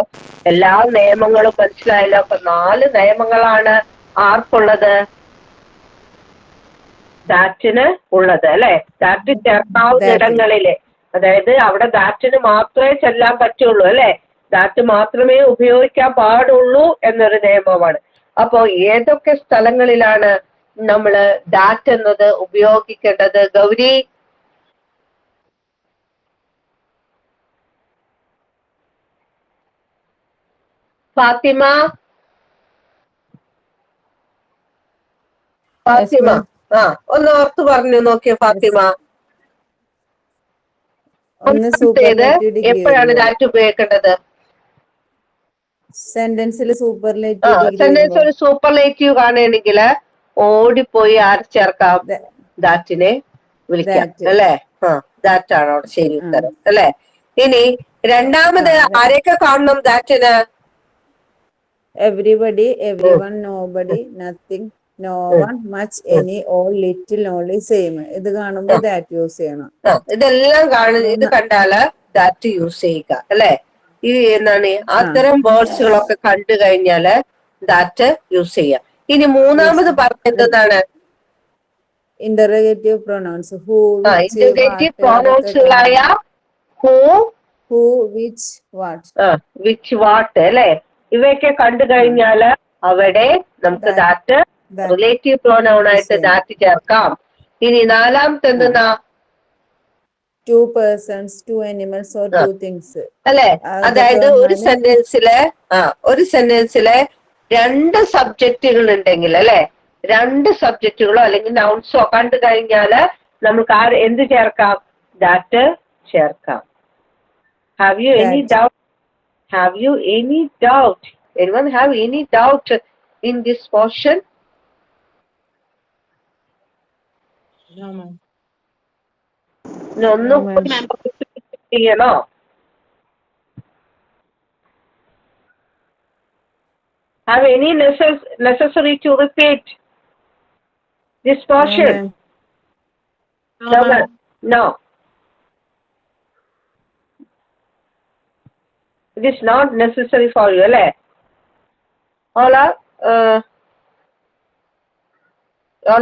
എല്ലാ നിയമങ്ങളും മനസ്സിലായല്ലോ. അപ്പൊ 4 നിയമങ്ങളാണ് ആർക്കുള്ളത്? ദാറ്റിന് ഉള്ളത് അല്ലെ. ദാറ്റ് ചേർക്കാവുന്ന ഇടങ്ങളില്, അതായത് അവിടെ ദാറ്റിന് മാത്രമേ ചെല്ലാൻ പറ്റുള്ളൂ അല്ലെ, ദാറ്റ് മാത്രമേ ഉപയോഗിക്കാൻ പാടുള്ളൂ എന്നൊരു നിയമമാണ്. അപ്പോ ഏതൊക്കെ സ്ഥലങ്ങളിലാണ് നമ്മള് ദാറ്റ് എന്നത് ഉപയോഗിക്കേണ്ടത്? ഗൗരി, ഫാത്തിമ, ഒന്ന് ഓർത്ത് പറഞ്ഞു നോക്കിയോ ഫാത്തിമ. എപ്പോഴാണ് ദാറ്റ് ഉപയോഗിക്കേണ്ടത്? സെന്റൻസിൽ ഒരു സൂപ്പർലേറ്റീവ് കാണുകയാണെങ്കിൽ ഓടിപ്പോയി ആര് ചേർക്കാം? ദാറ്റിനെ വിളിക്കാം അല്ലെ. ദാറ്റാണ് അവിടെ ശരി ഉത്തരം അല്ലെ. ഇനി രണ്ടാമത് ആരെയൊക്കെ കാണണം ദാറ്റിന്? Everybody, everyone, nobody, nothing, no one, much, any, all, little, only, same. ഇത് കാണുമ്പോ ദാറ്റ് യൂസ് ചെയ്യണം. ഇതെല്ലാം ഇത് കണ്ടാല് ദാറ്റ് യൂസ് ചെയ്യുക അല്ലെ. ഈ എന്താണ് അത്തരം വേർഡ്സുകളൊക്കെ കണ്ടു കഴിഞ്ഞാല് ദാറ്റ് യൂസ് ചെയ്യാം. ഇനി മൂന്നാമത് പറഞ്ഞതാണ് ഇന്ററഗേറ്റീവ് പ്രൊനൗൺസ്. ഇന്ററഗേറ്റീവ് പ്രൊനൗൺസുകളായ who, which, what, which, what അല്ലെ. ഇവയൊക്കെ കണ്ടു കഴിഞ്ഞാല് അവിടെ നമുക്ക് ദാറ്റ് റിലേറ്റീവ് പ്രോനൗൺ ആയിട്ട് ദാറ്റ് ചേർക്കാം. ഇനി നാലാമത്തെ എന്തെന്നാ? 2 persons, 2 animals or 2 things അല്ലെ. അതായത് ഒരു സെന്റൻസിലെ 2 സബ്ജക്റ്റുകൾ ഉണ്ടെങ്കിൽ അല്ലെ, 2 സബ്ജക്റ്റുകളോ അല്ലെങ്കിൽ നൗൺസോ കണ്ടു കഴിഞ്ഞാല് നമുക്ക് എന്ത് ചേർക്കാം? ദാറ്റ് ചേർക്കാം. Have you any doubt? Anyone have any doubt in this portion? ഒന്നും ചെയ്യണോ? Have any necessary to repeat this portion? No. It is not necessary for you, alle. All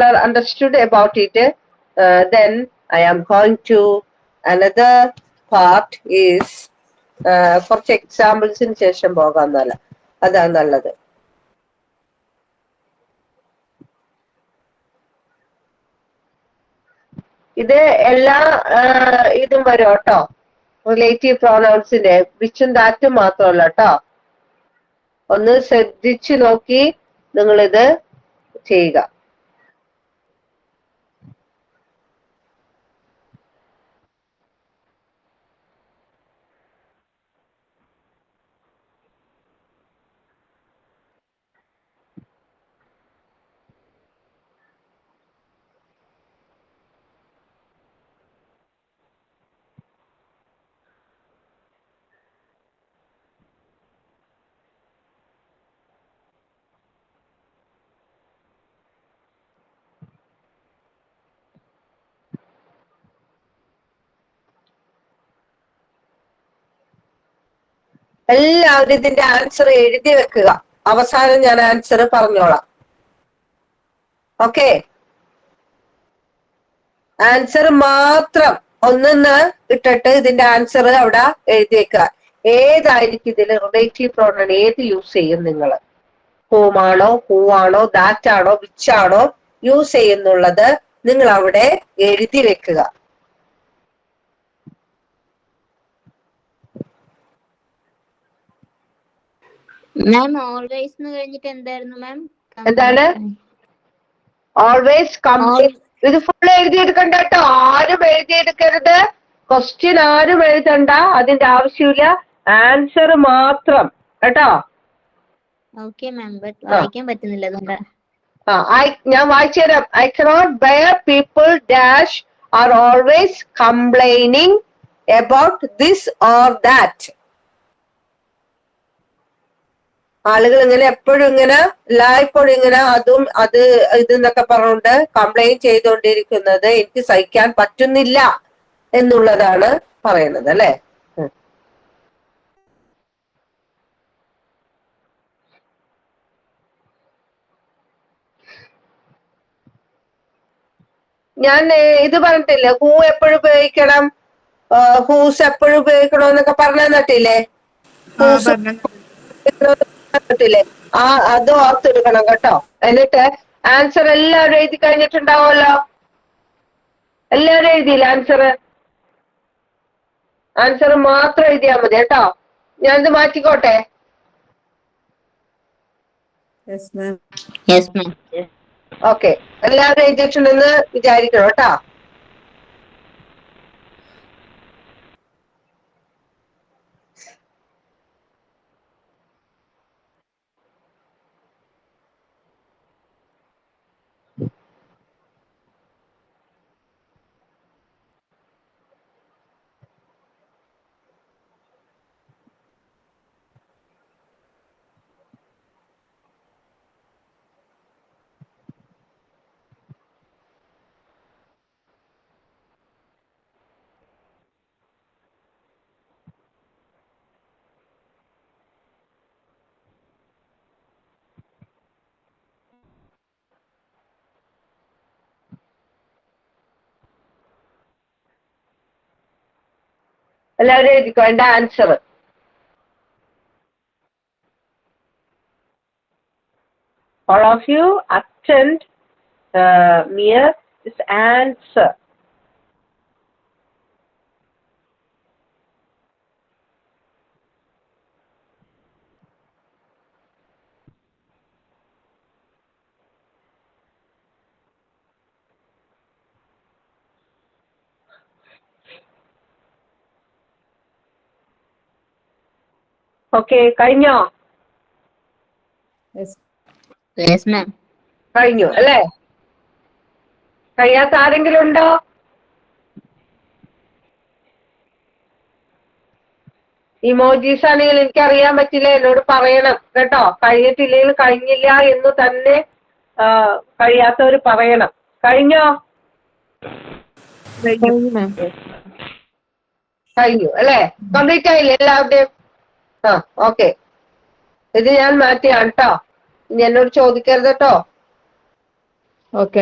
are understood about it. Then I am going to another part is കുറച്ച് എക്സാമ്പിൾസിന് ശേഷം പോകാം. അതാണ് നല്ലത്. ഇത് എല്ലാ ഇതും വരും കേട്ടോ, റിലേറ്റീവ് പ്രോനൗൺസിന്റെ വിച്ചും ദാറ്റും മാത്രമല്ല കേട്ടോ. ഒന്ന് ശ്രദ്ധിച്ചു നോക്കി നിങ്ങളിത് ചെയ്യുക. എല്ലാവരും ഇതിന്റെ ആൻസർ എഴുതി വെക്കുക. അവസാനം ഞാൻ ആൻസർ പറഞ്ഞോളാം. ഓക്കെ, ആൻസർ മാത്രം ഒന്നിന്ന് ഇട്ടിട്ട് ഇതിന്റെ ആൻസർ അവിടെ എഴുതി വെക്കുക. ഏതായിരിക്കും ഇതിൽ റിലേറ്റീവ് പ്രോണൗൺ, ഏത് യൂസ് ചെയ്യും നിങ്ങൾ? ഹൂം ആണോ, ഹൂ ആണോ, ദാറ്റ് ആണോ, വിച്ച് ആണോ യൂസ് ചെയ്യുന്നുള്ളത് നിങ്ങൾ അവിടെ എഴുതി വെക്കുക. മാം ഓൾവേസ് കഴിഞ്ഞിട്ട് എന്തായിരുന്നു മാം? എന്താണ് ഓൾവേസ് ഇത് ഫുൾ എഴുതിയെടുക്കണ്ട കേട്ടോ, ആരും എഴുതിയെടുക്കരുത്. ക്വസ്റ്റ്യൻ ആരും എഴുതണ്ട, അതിന്റെ ആവശ്യമില്ല. ആൻസർ മാത്രം കേട്ടോ. ഓക്കെ മാം, ബട്ട് വായിക്കാൻ പറ്റുന്നില്ല അതുകൊണ്ട്. ഞാൻ വായിച്ചു തരാം. I cannot bear people dash are always complaining about this or that. ആളുകൾ ഇങ്ങനെ എപ്പോഴും ഇങ്ങനെ എല്ലായ്പ്പോഴും ഇങ്ങനെ അതും അത് ഇതെന്നൊക്കെ പറഞ്ഞുകൊണ്ട് കംപ്ലൈന്റ് ചെയ്തുകൊണ്ടിരിക്കുന്നത് എനിക്ക് സഹിക്കാൻ പറ്റുന്നില്ല എന്നുള്ളതാണ് പറയുന്നത് അല്ലെ. ഞാൻ ഇത് പറഞ്ഞിട്ടില്ലേ, ഹൂ എപ്പോഴും ഉപയോഗിക്കണം, ഹൂസ് എപ്പോഴും ഉപയോഗിക്കണം എന്നൊക്കെ പറഞ്ഞു തന്നിട്ടില്ലേ? ില്ലേ അത് ഓർത്തെടുക്കണം കേട്ടോ. എന്നിട്ട് ആൻസർ എല്ലാവരും എഴുതി കഴിഞ്ഞിട്ടുണ്ടാവുമല്ലോ. എല്ലാവരും എഴുതിയില്ല ആൻസർ? ആൻസർ മാത്രം എഴുതിയാൽ മതി കേട്ടോ. ഞാനിത് മാറ്റിക്കോട്ടെ? ഓക്കെ, എല്ലാവരും എഴുതിയിട്ടുണ്ടെന്ന് വിചാരിക്കണം കേട്ടോ. എല്ലാവരും എഴുതിക്കോ എന്റെ answer. All of you attend mere this answer. Okay, കഴിഞ്ഞോ? കഴിഞ്ഞു അല്ലേ? കഴിയാത്ത ആരെങ്കിലും ഉണ്ടോ? ഇമോജീസ് ആണെങ്കിൽ എനിക്ക് അറിയാൻ പറ്റില്ല, എന്നോട് പറയണം കേട്ടോ. കഴിഞ്ഞിട്ടില്ലെങ്കിൽ കഴിഞ്ഞില്ല എന്ന് തന്നെ കഴിയാത്തവര് പറയണം. കഴിഞ്ഞോ? കഴിഞ്ഞു അല്ലേ? കംപ്ലീറ്റ് ആയില്ലേ എല്ലാവരുടെയും? ഓക്കെ, ഇത് ഞാൻ മാറ്റിയാണ് കേട്ടോ. ഇനി എന്നോട് ചോദിക്കരുത് കേട്ടോ. ഓക്കെ.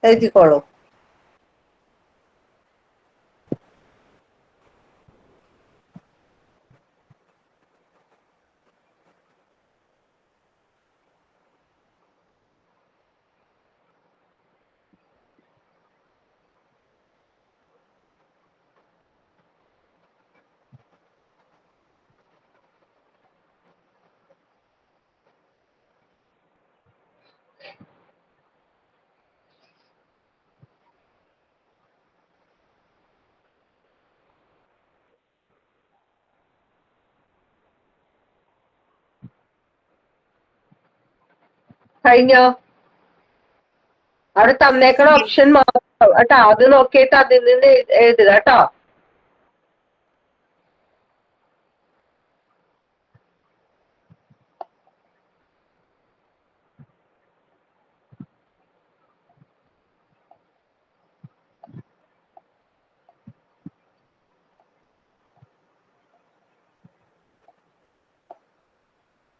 എഴുതിക്കോളൂ. കഴിഞ്ഞോ? അവിടെ തന്നേക്കണ ഓപ്ഷൻ മാത്രം കേട്ടോ, അത് നോക്കിയിട്ട് അതിൽ നിന്ന് എഴുതുക കേട്ടോ.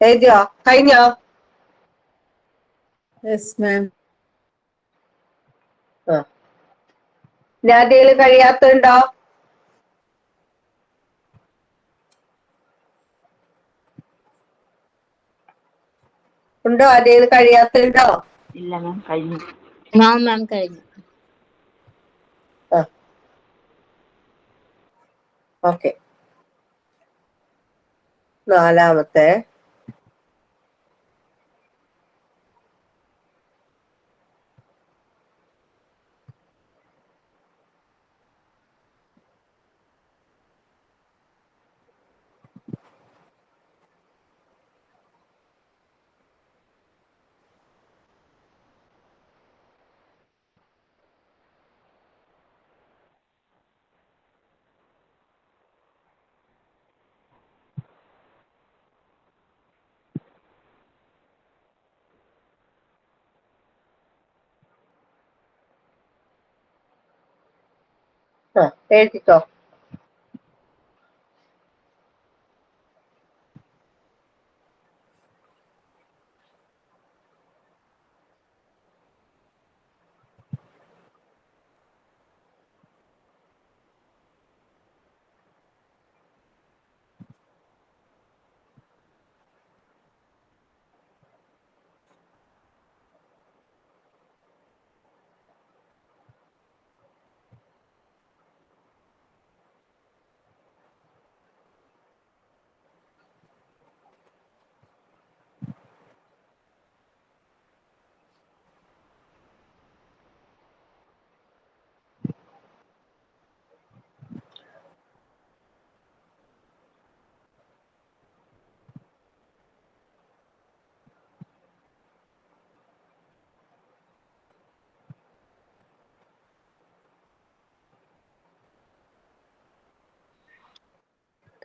എഴുതിയോ? കഴിഞ്ഞോ? Yes ma'am. ആ, ഇനി ആരെങ്കിലും കഴിയാത്തുണ്ടോ? ഉണ്ടോ? ആരെങ്കിലും കഴിയാത്തുണ്ടോ? ഇല്ല മാം, കഴിഞ്ഞു. മാം കഴിഞ്ഞു. ആ, ഓക്കെ. നാലാമത്തെ എഴുതിക്കോ.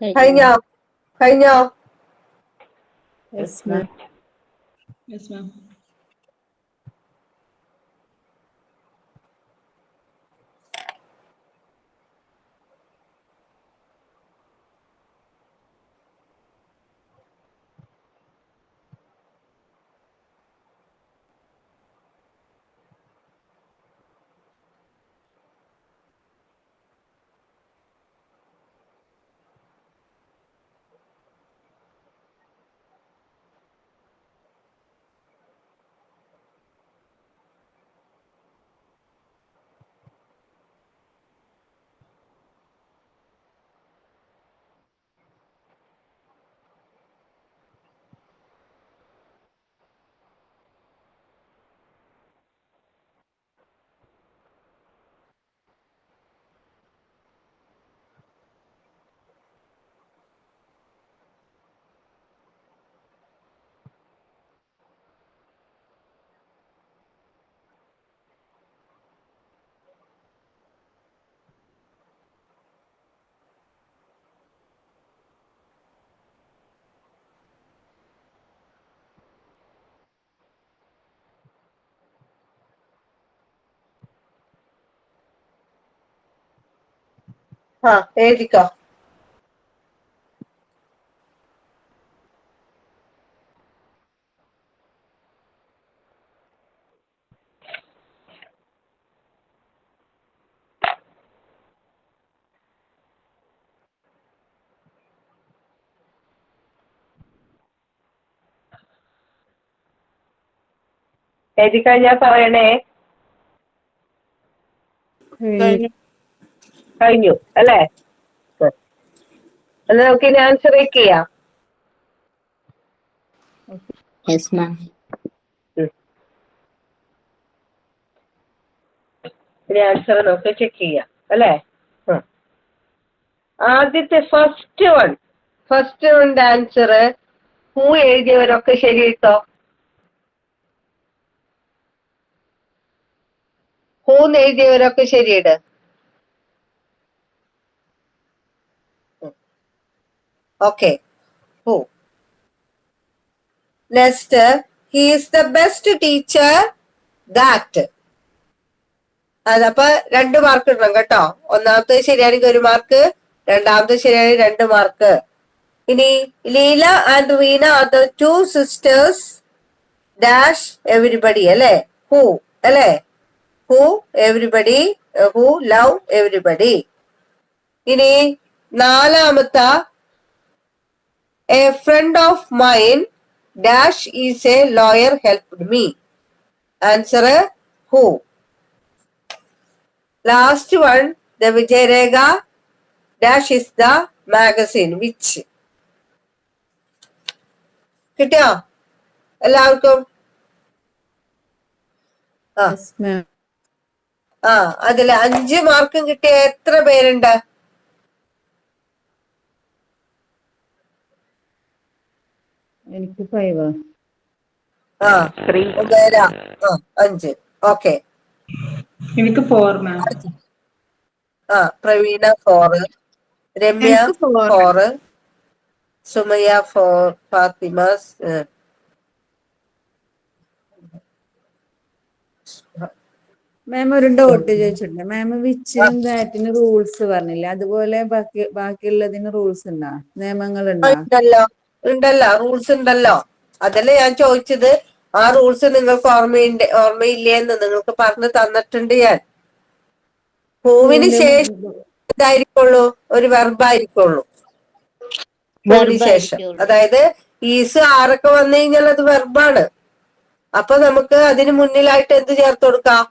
കഴിഞ്ഞോ? കഴിഞ്ഞോ? Yes ma'am. Yes ma'am. ആ, എഴുതിക്കോ. എഴുതി കഴിഞ്ഞാൽ പറയണേ. കഴിഞ്ഞു അല്ലേ? എന്നാ നമുക്ക് ഇനി ആൻസർ ചെയ്യാം. Yes ma'am. ഇനി ആൻസർ നമുക്ക് ചെക്ക് ചെയ്യാം അല്ലേ? ആദ്യത്തെ ഫസ്റ്റ് വണ്ണിന്റെ ആൻസർ ഹൂ എഴുതിയവരൊക്കെ ശരി കേട്ടോ. ഹൂന്ന് എഴുതിയവരൊക്കെ ശരിയിട്. Okay. Who. Next, he is the best teacher that. അതപ്പൊ 2 മാർക്ക് ഇടണം കേട്ടോ. ഒന്നാമത്തെ ശരിയാണെങ്കിൽ 1 മാർക്ക്, രണ്ടാമത്തെ ശരിയാണെങ്കിൽ 2 മാർക്ക്. ഇനി Leela and Reena are the 2 sisters dash everybody അല്ലെ? ഹൂ അല്ലെ? Who everybody, who love everybody. ഇനി നാലാമത്തെ a friend of mine dash is a lawyer helped me. Answer who. Last one the Vijayarekha dash is the magazine which. കിട്ടിയോ എല്ലാവർക്കും? അതില് 5 മാർക്കും കിട്ടിയ എത്ര പേരുണ്ട്? എനിക്ക് 5. 5. ഓക്കെ. എനിക്ക് 4 മാം. പ്രവീണ 4, രമ്യ 4, സുമയ്യ 4, ഫാത്തിമ മാം ഒരു ഡൗട്ട് ചോദിച്ചിട്ടുണ്ട്. മാം വിച്ചിനും ദാറ്റിന് റൂൾസ് പറഞ്ഞില്ലേ, അതുപോലെ ബാക്കിയുള്ളതിന് റൂൾസ് ഉണ്ടോ, നിയമങ്ങൾ ഉണ്ടോ? ഉണ്ടല്ലോ, റൂൾസ് ഉണ്ടല്ലോ. അതല്ലേ ഞാൻ ചോദിച്ചത്. ആ റൂൾസ് നിങ്ങൾക്ക് ഓർമ്മയില്ലേന്ന് നിങ്ങൾക്ക് പറഞ്ഞു തന്നിട്ടുണ്ട് ഞാൻ. ഹൂവിന് ശേഷം ഇതായിരിക്കുള്ളൂ, ഒരു വെർബായിരിക്കുള്ളൂ. ഹൂവിന് ശേഷം, അതായത് ഈസ് ആറൊക്കെ വന്നു കഴിഞ്ഞാൽ അത് വെർബാണ്. അപ്പൊ നമുക്ക് അതിന് മുന്നിലായിട്ട് എന്ത് ചേർത്ത് കൊടുക്കാം?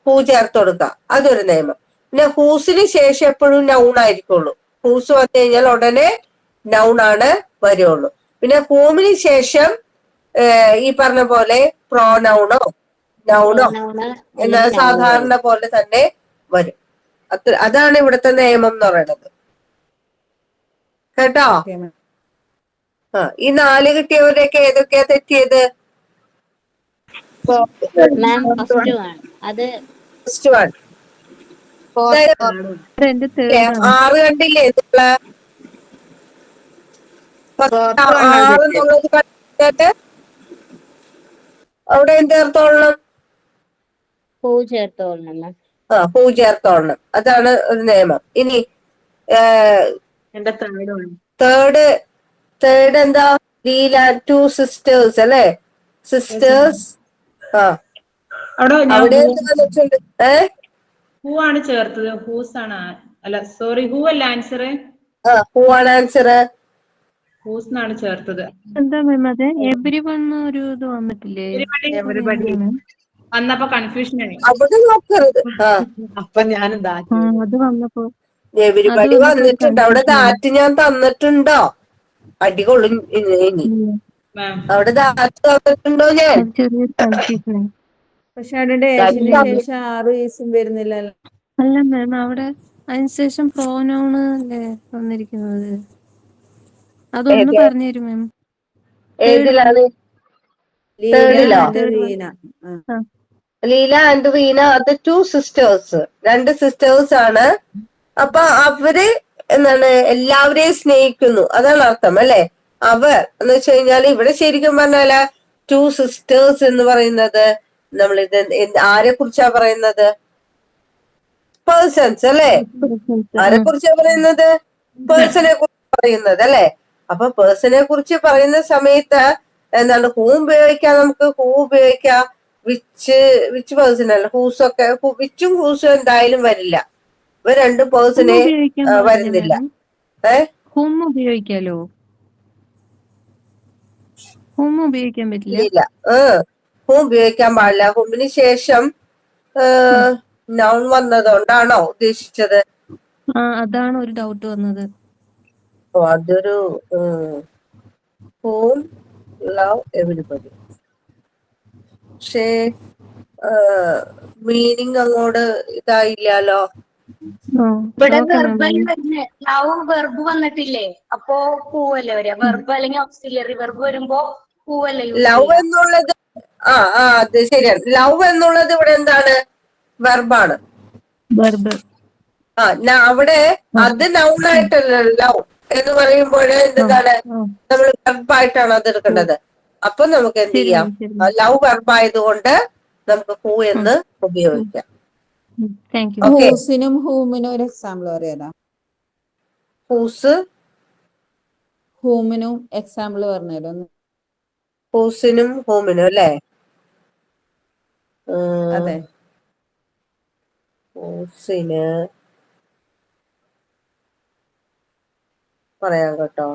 ഹൂ ചേർത്ത് കൊടുക്കാം. അതൊരു നിയമം. പിന്നെ ഹൂസിന് ശേഷം എപ്പോഴും നൗൺ ആയിരിക്കുള്ളൂ. ഹൂസ് വന്നു കഴിഞ്ഞാൽ ഉടനെ നൗൺ ആണ് വരുള്ളൂ. പിന്നെ ഹൂമിന് ശേഷം ഈ പറഞ്ഞ പോലെ പ്രോനൗണോ നൗണോ എന്ന സാധാരണ പോലെ തന്നെ വരും. അതാണ് ഇവിടുത്തെ നിയമം എന്ന് പറയുന്നത് കേട്ടോ. ഈ 4 കിട്ടിയവരൊക്കെ ഏതൊക്കെയാ തെറ്റിയത്? First one. 6 കണ്ടില്ലേ? 6 എന്നുള്ളത് കണ്ടിട്ട് അവിടെ എന്ത് ചേർത്തോളണം? ഹൂ ചേർത്തോളണം. ഹൂ ചേർത്തോളണം. അതാണ് ഒരു നിയമം. ഇനി തേർഡ് എന്താ? ലീല 2 സിസ്റ്റേഴ്സ് അല്ലെ? സിസ്റ്റേഴ്സ്. അവിടെ എന്ത് വന്നിട്ടുണ്ട്? ഹൂ ആണ് ചേർത്തത്. ഹൂസ് ആണ്. അല്ല സോറി, ഹൂ അല്ല ആൻസർ. ഹൂ ആണ് ആൻസർ. ഹൂസ് എന്നാണ് ചേർത്തത്. എന്താ മാം അത് എവരി വൺ ഒരു ഇത് വന്നിട്ടില്ലേ? വന്നപ്പോ കൺഫ്യൂഷൻ ആണ്. അവിടെ നോക്കരുത്. അപ്പൊ ഞാൻ അത് വന്നപ്പോ എവരിബഡി വന്നിട്ടുണ്ട്. അവിടെ ദാറ്റ് ഞാൻ തന്നിട്ടുണ്ടോ? അടികൊള്ളും. ഇനി അവിടെ ദാറ്റ് തന്നിട്ടുണ്ടോ ഞാൻ? പക്ഷെ അവിടെ ഡാഷിന് ശേഷം 6 ഈസും വരുന്നില്ലല്ലോ. അല്ല മാം, അവിടെ അതിനുശേഷം പ്രോനൗൺ അല്ലേ വന്നിരിക്കുന്നത്? അതൊന്ന് പറഞ്ഞു തരും മാം. ഏതിലാണ്? ലീല ആൻഡ് റീന അത് 2 സിസ്റ്റേഴ്സ്, 2 സിസ്റ്റേഴ്സ് ആണ്. അപ്പൊ അവര് എന്താണ് എല്ലാവരെയും സ്നേഹിക്കുന്നു, അതാണ് അർത്ഥം അല്ലെ? അവർ എന്ന് വെച്ച് കഴിഞ്ഞാൽ ഇവിടെ ശരിക്കും പറഞ്ഞാല് 2 സിസ്റ്റേഴ്സ് എന്ന് പറയുന്നത് നമ്മളിത് ആരെ കുറിച്ചാ പറയുന്നത്? പേഴ്സൺസ് അല്ലെ? ആരെ കുറിച്ചാ പറയുന്നത്? പേഴ്സണെ കുറിച്ച് പറയുന്നത് അല്ലെ? അപ്പൊ പേഴ്സണെ കുറിച്ച് പറയുന്ന സമയത്ത് എന്താണ് ഹൂ ഉപയോഗിക്കാം. നമുക്ക് ഹൂ ഉപയോഗിക്കാം. വിച്ച് പേഴ്സൺ അല്ല, ഹൂസൊക്കെ. വിച്ചും ഹൂസും എന്തായാലും വരില്ല. ഇവ 2 പേഴ്സണെ വരുന്നില്ല. ഹൂം ഉപയോഗിക്കാലോ? ഹൂം ഉപയോഗിക്കാൻ പറ്റില്ല. ഹൂം ഉപയോഗിക്കാൻ പാടില്ല. ഹൂമിന് ശേഷം നൗൺ വന്നതുകൊണ്ടാണോ ഉദ്ദേശിച്ചത്? അതാണ് ഒരു ഡൗട്ട് വന്നത്. ഓ, അതൊരു ഹൂം ലവ് എവരിബഡി. പക്ഷേ മീനിങ് അങ്ങോട്ട് ഇതായില്ലല്ലോ. ഇവിടെ ലവ് വെർബ് വന്നിട്ടില്ലേ? അപ്പോ പൂവല്ലേ വരിക? വെർബ് അല്ലെങ്കിൽ ഓക്സിലറി വെർബ് വരുമ്പോ പൂവല്ലേ യൂസ് ലവ് ചെയ്യുക? എന്നുള്ളത് അത് ശരിയാണ്. ലവ് എന്നുള്ളത് ഇവിടെ എന്താണ്? വെർബാണ്. വെർബ്. അവിടെ അത് നൗണായിട്ടല്ല. ലവ് എന്ന് പറയുമ്പോൾ എന്താണ്, നമ്മൾ വെർബായിട്ടാണ് അത് എടുക്കേണ്ടത്. അപ്പൊ നമുക്ക് എന്ത് ചെയ്യാം? ലവ് വെർബായതുകൊണ്ട് നമുക്ക് ഹൂ എന്ന് ഉപയോഗിക്കാം. ഓക്കെ, ഹൂസിനും ഹൂമിനും ഒരു എക്സാമ്പിൾ പറയാലോ. ഹൂസ് ഹൂമിനും എക്സാമ്പിൾ പറഞ്ഞുതരും. ഹൂസിനും ഹൂമിനും അല്ലേ? അതെ, ഹൂസിന് പറയാം കേട്ടോ,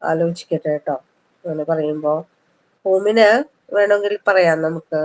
ആലോചിക്കട്ടെ കേട്ടോ. അങ്ങനെ പറയുമ്പോ ഹൂമിന് വേണമെങ്കിൽ പറയാം നമുക്ക്.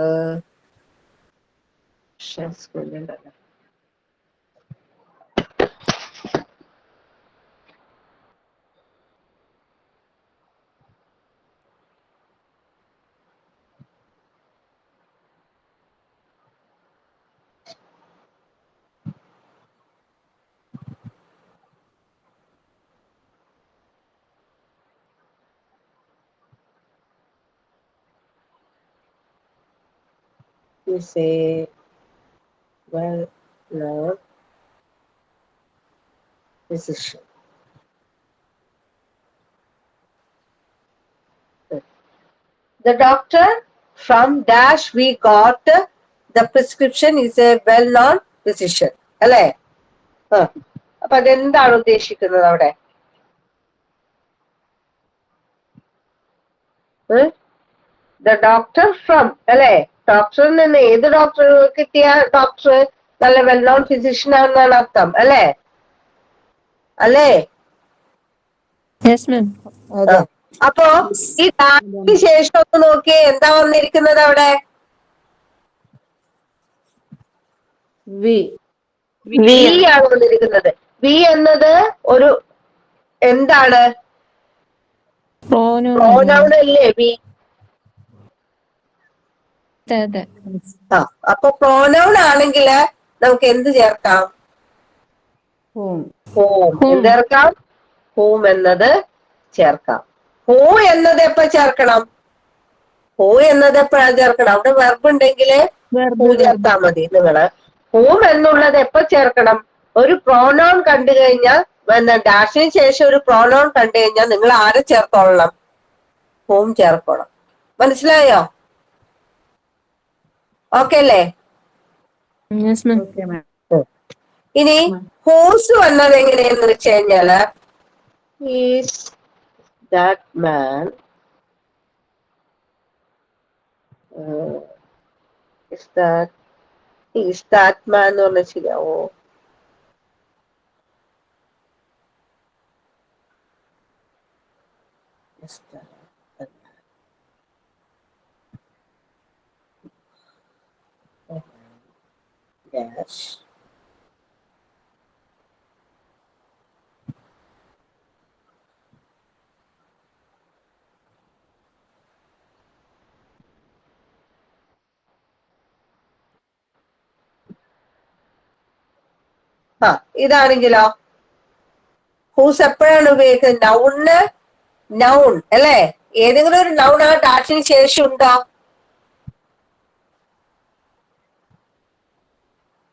You say well-known physician. The doctor from dash we got the prescription is a well-known physician. അല്ലേ? അപ്പൊ അതെന്താണ് ഉദ്ദേശിക്കുന്നത് അവിടെ? The doctor from അല്ലേ? ഡോക്ടറിൽ നിന്ന് ഏത് ഡോക്ടർ കിട്ടിയ ഡോക്ടർ നല്ല വെൽ നോൺ ഫിസിഷ്യൻ ആണെന്നാണ് അർത്ഥം അല്ലേ? അല്ലേ? അപ്പോ ഈ ഡാഷിന് ശേഷം ഒന്ന് നോക്കിയേ, എന്താ വന്നിരിക്കുന്നത് അവിടെ? വി ആണ് വന്നിരിക്കുന്നത്. വി എന്നത് ഒരു എന്താണ്? പ്രോനൗൺ അല്ലേ വി? അപ്പൊ പ്രോനൗൺ ആണെങ്കിൽ നമുക്ക് എന്ത് ചേർക്കാം? ഹൂം. എന്ത് ചേർക്കാം? ഹൂം എന്നത് ചേർക്കാം. ഹൂ എന്നത് എപ്പോ ചേർക്കണം? ഹൂ എന്നത് എപ്പോഴാ ചേർക്കണം? അവിടെ വെർബ് ഉണ്ടെങ്കിൽ ഹൂ ചേർത്താ മതി. നിങ്ങള് ഹൂം എന്നുള്ളത് എപ്പോ ചേർക്കണം? ഒരു പ്രോനൗൺ കണ്ടു കഴിഞ്ഞാൽ, ഡാഷിന് ശേഷം ഒരു പ്രോനൗൺ കണ്ടു കഴിഞ്ഞാൽ നിങ്ങൾ ആരെ ചേർത്തോളണം? ഹൂം ചേർക്കണം. മനസ്സിലായോ? ഓക്കെ അല്ലേ? ഇനി ഹൂസ് വന്നത് എങ്ങനെയെന്ന് വെച്ച് കഴിഞ്ഞാല്, is that man is that man എന്ന് പറഞ്ഞാൽ ശരിയാവോ? Dash. ഇതാണെങ്കിലോ ഹൂസ് എപ്പോഴാണ് ഉപയോഗിക്കുന്നത്? നൗണ് നൗൺ അല്ലേ? ഏതെങ്കിലും ഒരു നൗൺ ആ ഡാഷിന് ശേഷം ഉണ്ടോ?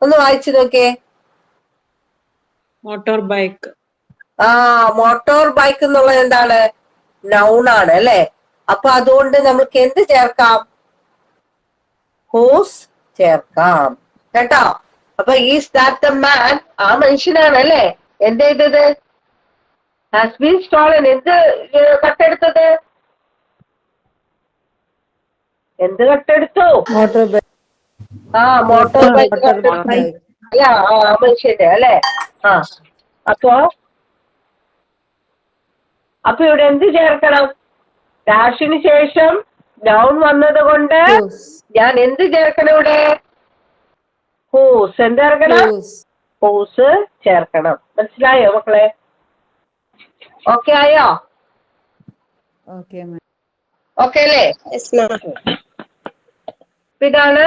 ഒന്ന് വായിച്ചു നോക്കിയേ. Motor bike. മോട്ടോർ ബൈക്ക് എന്നുള്ളത് എന്താണ്? നൗൺ ആണ് അല്ലെ? അപ്പൊ അതുകൊണ്ട് നമുക്ക് എന്ത് ചേർക്കാം? ഹൂസ് ചേർക്കാം കേട്ടോ. അപ്പൊ ഈസ് ദാറ്റ് ദ മാൻ, ആ മനുഷ്യനാണ് അല്ലെ എന്ത് ചെയ്തത്? Has been stolen. എന്ത് കട്ടെടുത്തത്? എന്ത് കട്ടെടുത്തു? Motor bike. മോട്ടോർ ബൈക്ക് കട്ടെടുത്തു അല്ല, മനുഷ്യന്റെ അല്ലെ? അപ്പൊ ഇവിടെ എന്ത് ചേർക്കണം? ഡാഷിന് ശേഷം നൗൺ വന്നത് കൊണ്ട് ഹൂസ് ഞാൻ എന്ത് ചേർക്കണം ഇവിടെ? ഹൂസ്. എന്ത് ചേർക്കണം? ഹൂസ് ഹൂസ് ചേർക്കണം. മനസ്സിലായോ മക്കളെ? ഓക്കെ ആയോ? Okay ma'am. ഓക്കെ അല്ലേ? ഇതാണ്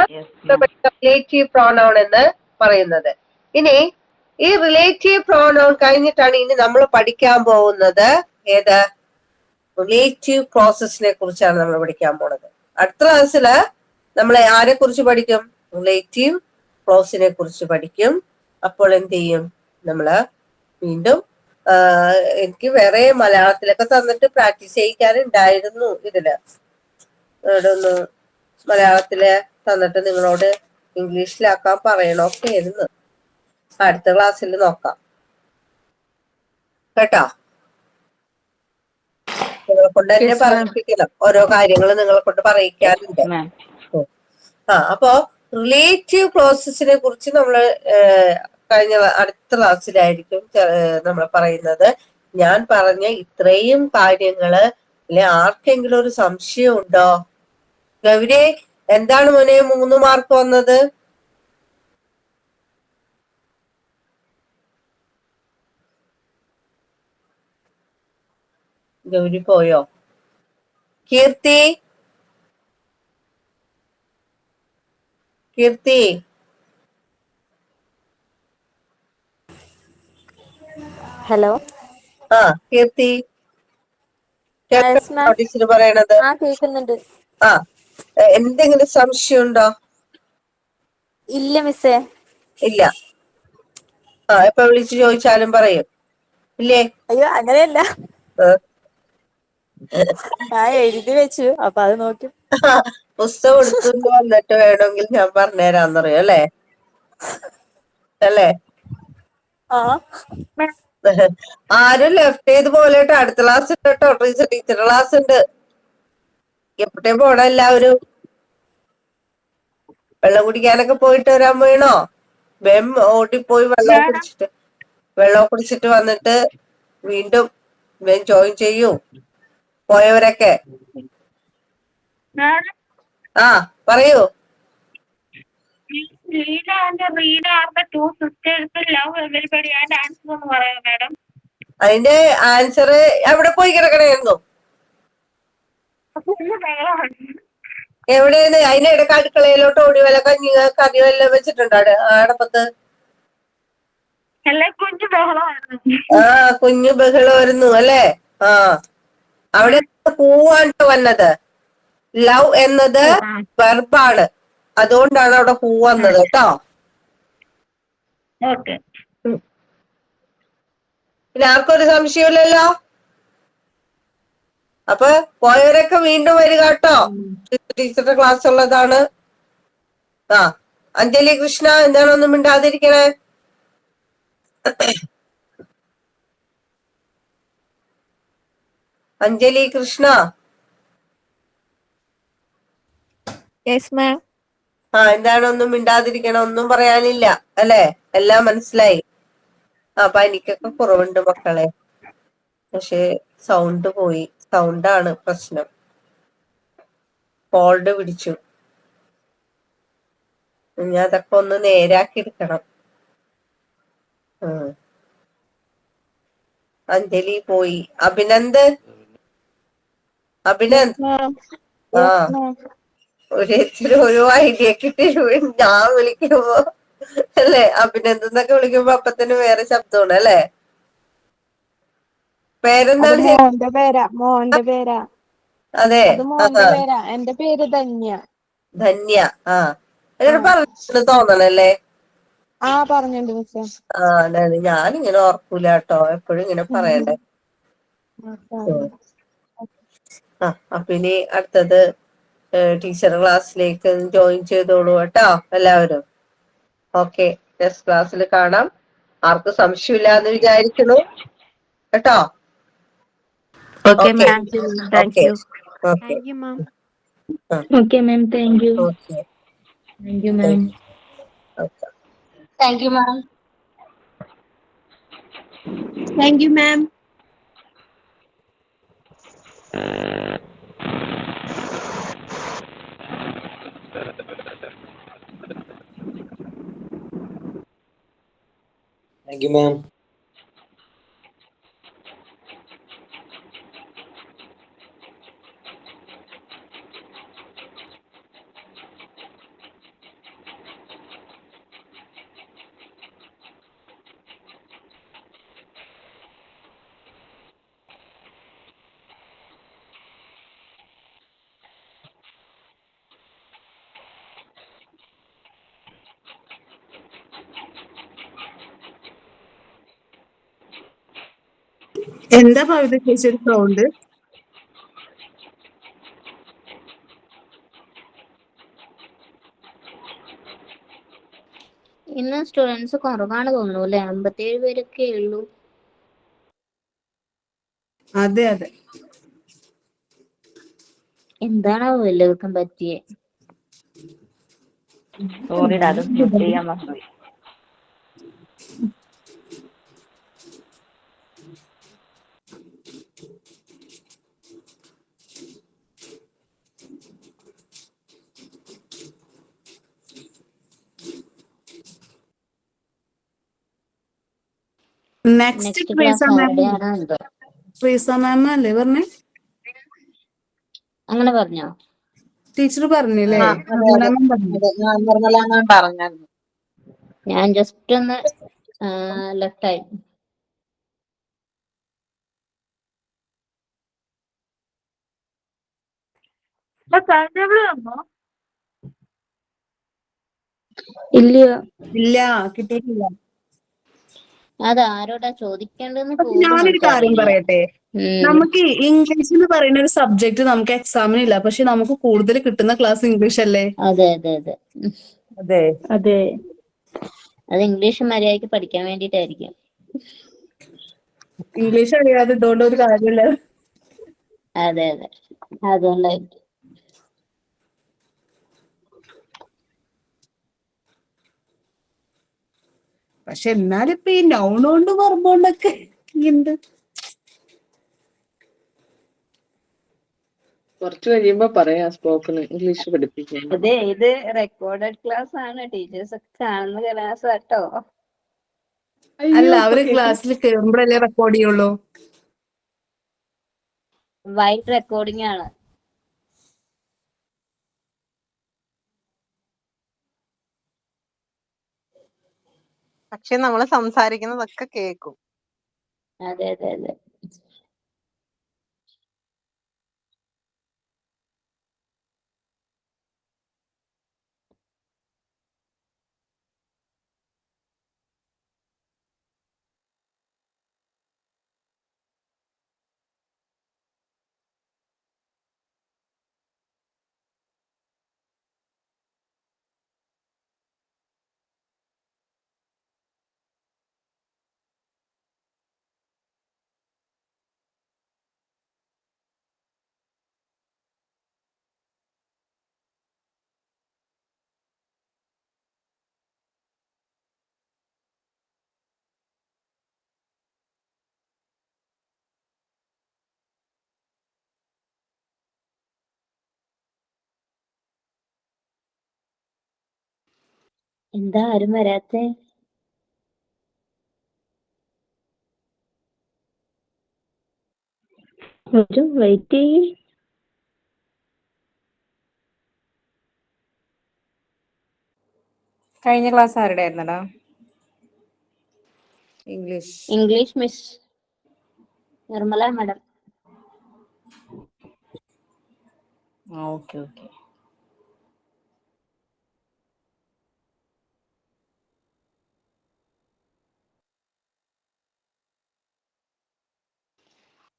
റിലേറ്റീവ് പ്രോനൗൺ എന്ന് പറയുന്നത്. ഇനി ഈ റിലേറ്റീവ് പ്രോനൗൺ കഴിഞ്ഞിട്ടാണ് ഇനി നമ്മൾ പഠിക്കാൻ പോകുന്നത് ഏത്? റിലേറ്റീവ് ക്ലോസസിനെ കുറിച്ചാണ് നമ്മൾ പഠിക്കാൻ പോണത്. അടുത്ത ക്ലാസ്സില് നമ്മൾ ആരെ കുറിച്ച് പഠിക്കും? റിലേറ്റീവ് ക്ലോസിനെ കുറിച്ച് പഠിക്കും. അപ്പോൾ എന്ത് ചെയ്യും? നമ്മള് വീണ്ടും എനിക്ക് വേറെ മലയാളത്തിലൊക്കെ തന്നിട്ട് പ്രാക്ടീസ് ചെയ്യിക്കാനുണ്ടായിരുന്നു. ഇതില് ഇവിടെ ഒന്ന് മലയാളത്തില് തന്നിട്ട് നിങ്ങളോട് ഇംഗ്ലീഷിലാക്കാൻ പറയണൊക്കെ ആയിരുന്നു. അടുത്ത ക്ലാസ്സിൽ നോക്കാം കേട്ടോ. നിങ്ങളെ കൊണ്ട് തന്നെ പറയിപ്പിക്കണം. ഓരോ കാര്യങ്ങൾ നിങ്ങളെ കൊണ്ട് പറയിക്കാറുണ്ട്. അപ്പോ റിലേറ്റീവ് ക്ലോസസിനെ കുറിച്ച് നമ്മള് അടുത്ത ക്ലാസ്സിലായിരിക്കും നമ്മൾ പറയുന്നത്. ഞാൻ പറഞ്ഞ ഇത്രയും കാര്യങ്ങള് ആർക്കെങ്കിലും ഒരു സംശയം ഉണ്ടോ? ഗൗരി, എന്താണ് മോനെ 3 മാർക്ക് വന്നത്? ഗൗരി പോയോ? കീർത്തി, കീർത്തി, ഹലോ. കീർത്തി ടീച്ചർ പറയണത് കേൾക്കുന്നുണ്ട്. എന്തെങ്കിലും സംശയം ഉണ്ടോ? ഇല്ല മിസ്സേ. ഇല്ല. എപ്പൊ വിളിച്ചു ചോദിച്ചാലും പറയും ഇല്ലേ? അയ്യോ അങ്ങനെയല്ല, ഞാൻ എഴുതി വെച്ചു, അപ്പൊ അത് നോക്കി. പുസ്തകം എടുത്തുകൊണ്ട് വന്നിട്ട് വേണമെങ്കിൽ ഞാൻ പറഞ്ഞുതരാന്നറിയോ അല്ലേ? അല്ലേ? ആരും ലെഫ്റ്റ് ചെയ്ത് പോലെ അടുത്ത ക്ലാസ് ഉണ്ട് കേട്ടോ. ടീച്ചർ ക്ലാസ് ഉണ്ട്. എപ്പോഴേ പോണ എല്ലാവരും? വെള്ളം കുടിക്കാനൊക്കെ പോയിട്ട് വരാൻ വേണോ? ബെം ഓടിപ്പോയി വെള്ളം കുടിച്ചിട്ട് വന്നിട്ട് വീണ്ടും ജോയിൻ ചെയ്യൂ പോയവരൊക്കെ. പറയൂ. അതിന്റെ ആൻസർ എവിടെ പോയി കിടക്കണായിരുന്നു? എവിടെയാണ്? അതിന്റെ ഇടക്ക് അടുക്കളയിലോട്ട് ഓടി വല്ല കറി വല്ലതും വെച്ചിട്ടുണ്ടോ അടപ്പത്ത്? കുഞ്ഞു ബഹളമായിരുന്നു അല്ലേ? അവിടെ പൂവാണ് വന്നത്. ലവ് എന്നത് വെർബാണ്, അതുകൊണ്ടാണ് അവിടെ പൂ വന്നത് കേട്ടോ. പിന്നെ ആർക്കൊരു സംശയമില്ലല്ലോ. അപ്പൊ പോയവരൊക്കെ വീണ്ടും വരിക കേട്ടോ. ടീച്ചറുടെ ക്ലാസ് ഉള്ളതാണ്. അഞ്ജലി കൃഷ്ണ, എന്താണൊന്നും മിണ്ടാതിരിക്കണേ? അഞ്ജലി കൃഷ്ണ. എന്താണൊന്നും മിണ്ടാതിരിക്കണം? ഒന്നും പറയാനില്ല അല്ലെ? എല്ലാം മനസ്സിലായി. പനിക്കൊക്കെ കുറവുണ്ട് മക്കളെ, പക്ഷെ സൗണ്ട് പോയി. സൗണ്ടാണ് പ്രശ്നം. കോൾഡ് പിടിച്ചു. ഞാൻ അതൊക്കെ ഒന്ന് നേരാക്കി എടുക്കണം. അഞ്ജലി പോയി. അഭിനന്ദ് ഒരു ഐഡിയ കിട്ടി. ഞാൻ വിളിക്കുമ്പോ അല്ലേ അഭിനന്ദ് എന്നൊക്കെ വിളിക്കുമ്പോ അപ്പത്തന്നെ വേറെ ശബ്ദമാണ് അല്ലേ? പേരെന്താണ്? മോന്റെ പേരാ. അതെ, എന്റെ പേര് ധന്യ. ധന്യ. എന്നോട് പറഞ്ഞു തോന്നണല്ലേ? പറഞ്ഞിട്ടുണ്ട് മിസ്സേ. അതാണ് ഞാനിങ്ങനെ ഓർക്കൂല കേട്ടോ, എപ്പോഴും ഇങ്ങനെ പറയണ്ടേ. അപ്പൊ ഇനി അടുത്തത് ടീച്ചർ ക്ലാസ്സിലേക്ക് ജോയിൻ ചെയ്തോളൂ കേട്ടോ എല്ലാവരും. ഓക്കെ, നെക്സ്റ്റ് ക്ലാസ്സിൽ കാണാം. ആർക്കും സംശയമില്ല എന്ന് വിചാരിക്കുന്നു കേട്ടോ. Okay ma'am, thank you. Okay ma'am. Okay ma'am, thank you. Thank you ma'am. Thank you ma'am. Thank you ma'am. Thank you, ma'am. എന്താ ഭവിത ചേച്ചി ഒരു സൗണ്ട്? ഇന്ന് സ്റ്റുഡൻസ് കുറവാണ് തോന്നുന്നു അല്ലെ, 57 പേരൊക്കെ ഉള്ളൂ. അതെ അതെ. എന്താണാവോ എല്ലാവർക്കും പറ്റിയേ? സോറിടാ, അത് മ്യൂട്ട് ചെയ്യാൻ മറന്നുപോയി. നെക്സ്റ്റ് നെക്സ്റ്റ് ക്ലാസ് ആരുടെയാണോ എന്തോ. ട്രീസ മാം അല്ലേ പറഞ്ഞേ? അങ്ങനെ പറഞ്ഞോ? ടീച്ചർ പറഞ്ഞില്ലേ? ആ അതെ അതെ അതെ, നിർമ്മല മാം പറഞ്ഞായിരുന്നു. ഞാൻ ജസ്റ്റ് ഒന്ന് ലെഫ്റ്റ് ആയി. ഇല്ല ഇല്ല, കിട്ടിയിട്ടില്ല. അത് ആരോടാ ചോദിക്കേണ്ടതെന്ന് പക്ഷെ പോലും ഞാനൊരു കാര്യം നമുക്കറിയില്ല. പറയട്ടെ, നമുക്ക് ഇംഗ്ലീഷ് എന്ന് പറയുന്ന ഒരു സബ്ജക്ട് നമുക്ക് എക്സാമിനില്ല, പക്ഷെ നമുക്ക് കൂടുതൽ കിട്ടുന്ന ക്ലാസ് ഇംഗ്ലീഷ് അല്ലേ? അതെ അതെ അതെ. അതെ. അതെ. അത് ഇംഗ്ലീഷ് മര്യാദയ്ക്ക് പഠിക്കാൻ വേണ്ടിയിട്ടായിരിക്കും. ഇംഗ്ലീഷ് അറിയാതെ ഇതുകൊണ്ട് ഒരു കാര്യമില്ല. അതെ അതെ, അതുകൊണ്ടായിരിക്കും. പക്ഷെ എന്നാലിപ്പോ ഈ നൗൺ കൊണ്ട് വർബോണ്ടൊക്കെ എന്ത് കുറച്ച് കഴിയുമ്പോ പറയാം സ്പോക്കൺ ഇംഗ്ലീഷ് പഠിപ്പിക്കാൻ. അതെ, ഇത് റെക്കോർഡഡ് ക്ലാസ് ആണ്, ടീച്ചേഴ്സ് ഒക്കെ കാണുന്ന ക്ലാസ് കേട്ടോ. അല്ല, അവര് ക്ലാസ്സിൽ കേറുമ്പോഴല്ലേ റെക്കോർഡ് ചെയ്യുള്ളൂ. വൈറ്റ് റെക്കോർഡിംഗ് ആണ്. പക്ഷെ നമ്മള് സംസാരിക്കുന്നതൊക്കെ കേക്കും. അതെ അതെ അതെ. എന്താ ആരും വരാത്തെ? വെയിറ്റ് ചെയ്യ്. കഴിഞ്ഞ ക്ലാസ് ആരുടെ ആയിരുന്നടാ? English. English miss Nirmala madam. Okay okay.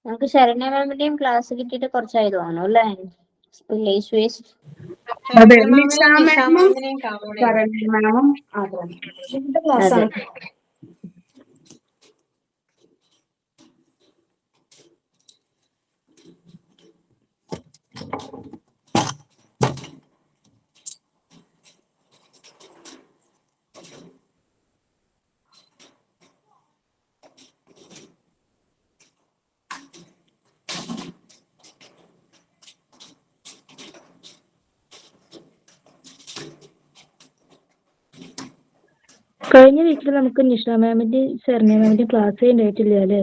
നമുക്ക് ശരണ്യ മാമിന്റെയും ക്ലാസ് കിട്ടിയിട്ട് കുറച്ചായി തോന്നുന്നു അല്ലേ? Village waste. അതെ, ശരണ്യ നിഷ മാമിനെയും നിഷ മാമും മാമിനെയും കാണുകയാണ്. ശരണ്യ മാമും അതെ ക്ലാസ് അതെ. ആണ്. കഴിഞ്ഞ വീക്കിൽ നമുക്ക് നിഷ മാമിന്റെയും ശരണ്യ മാമിന്റെയും ക്ലാസ്സേ ഉണ്ടായിട്ടില്ല അല്ലേ?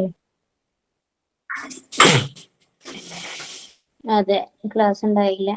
അതെ, ക്ലാസ് ഉണ്ടായില്ല.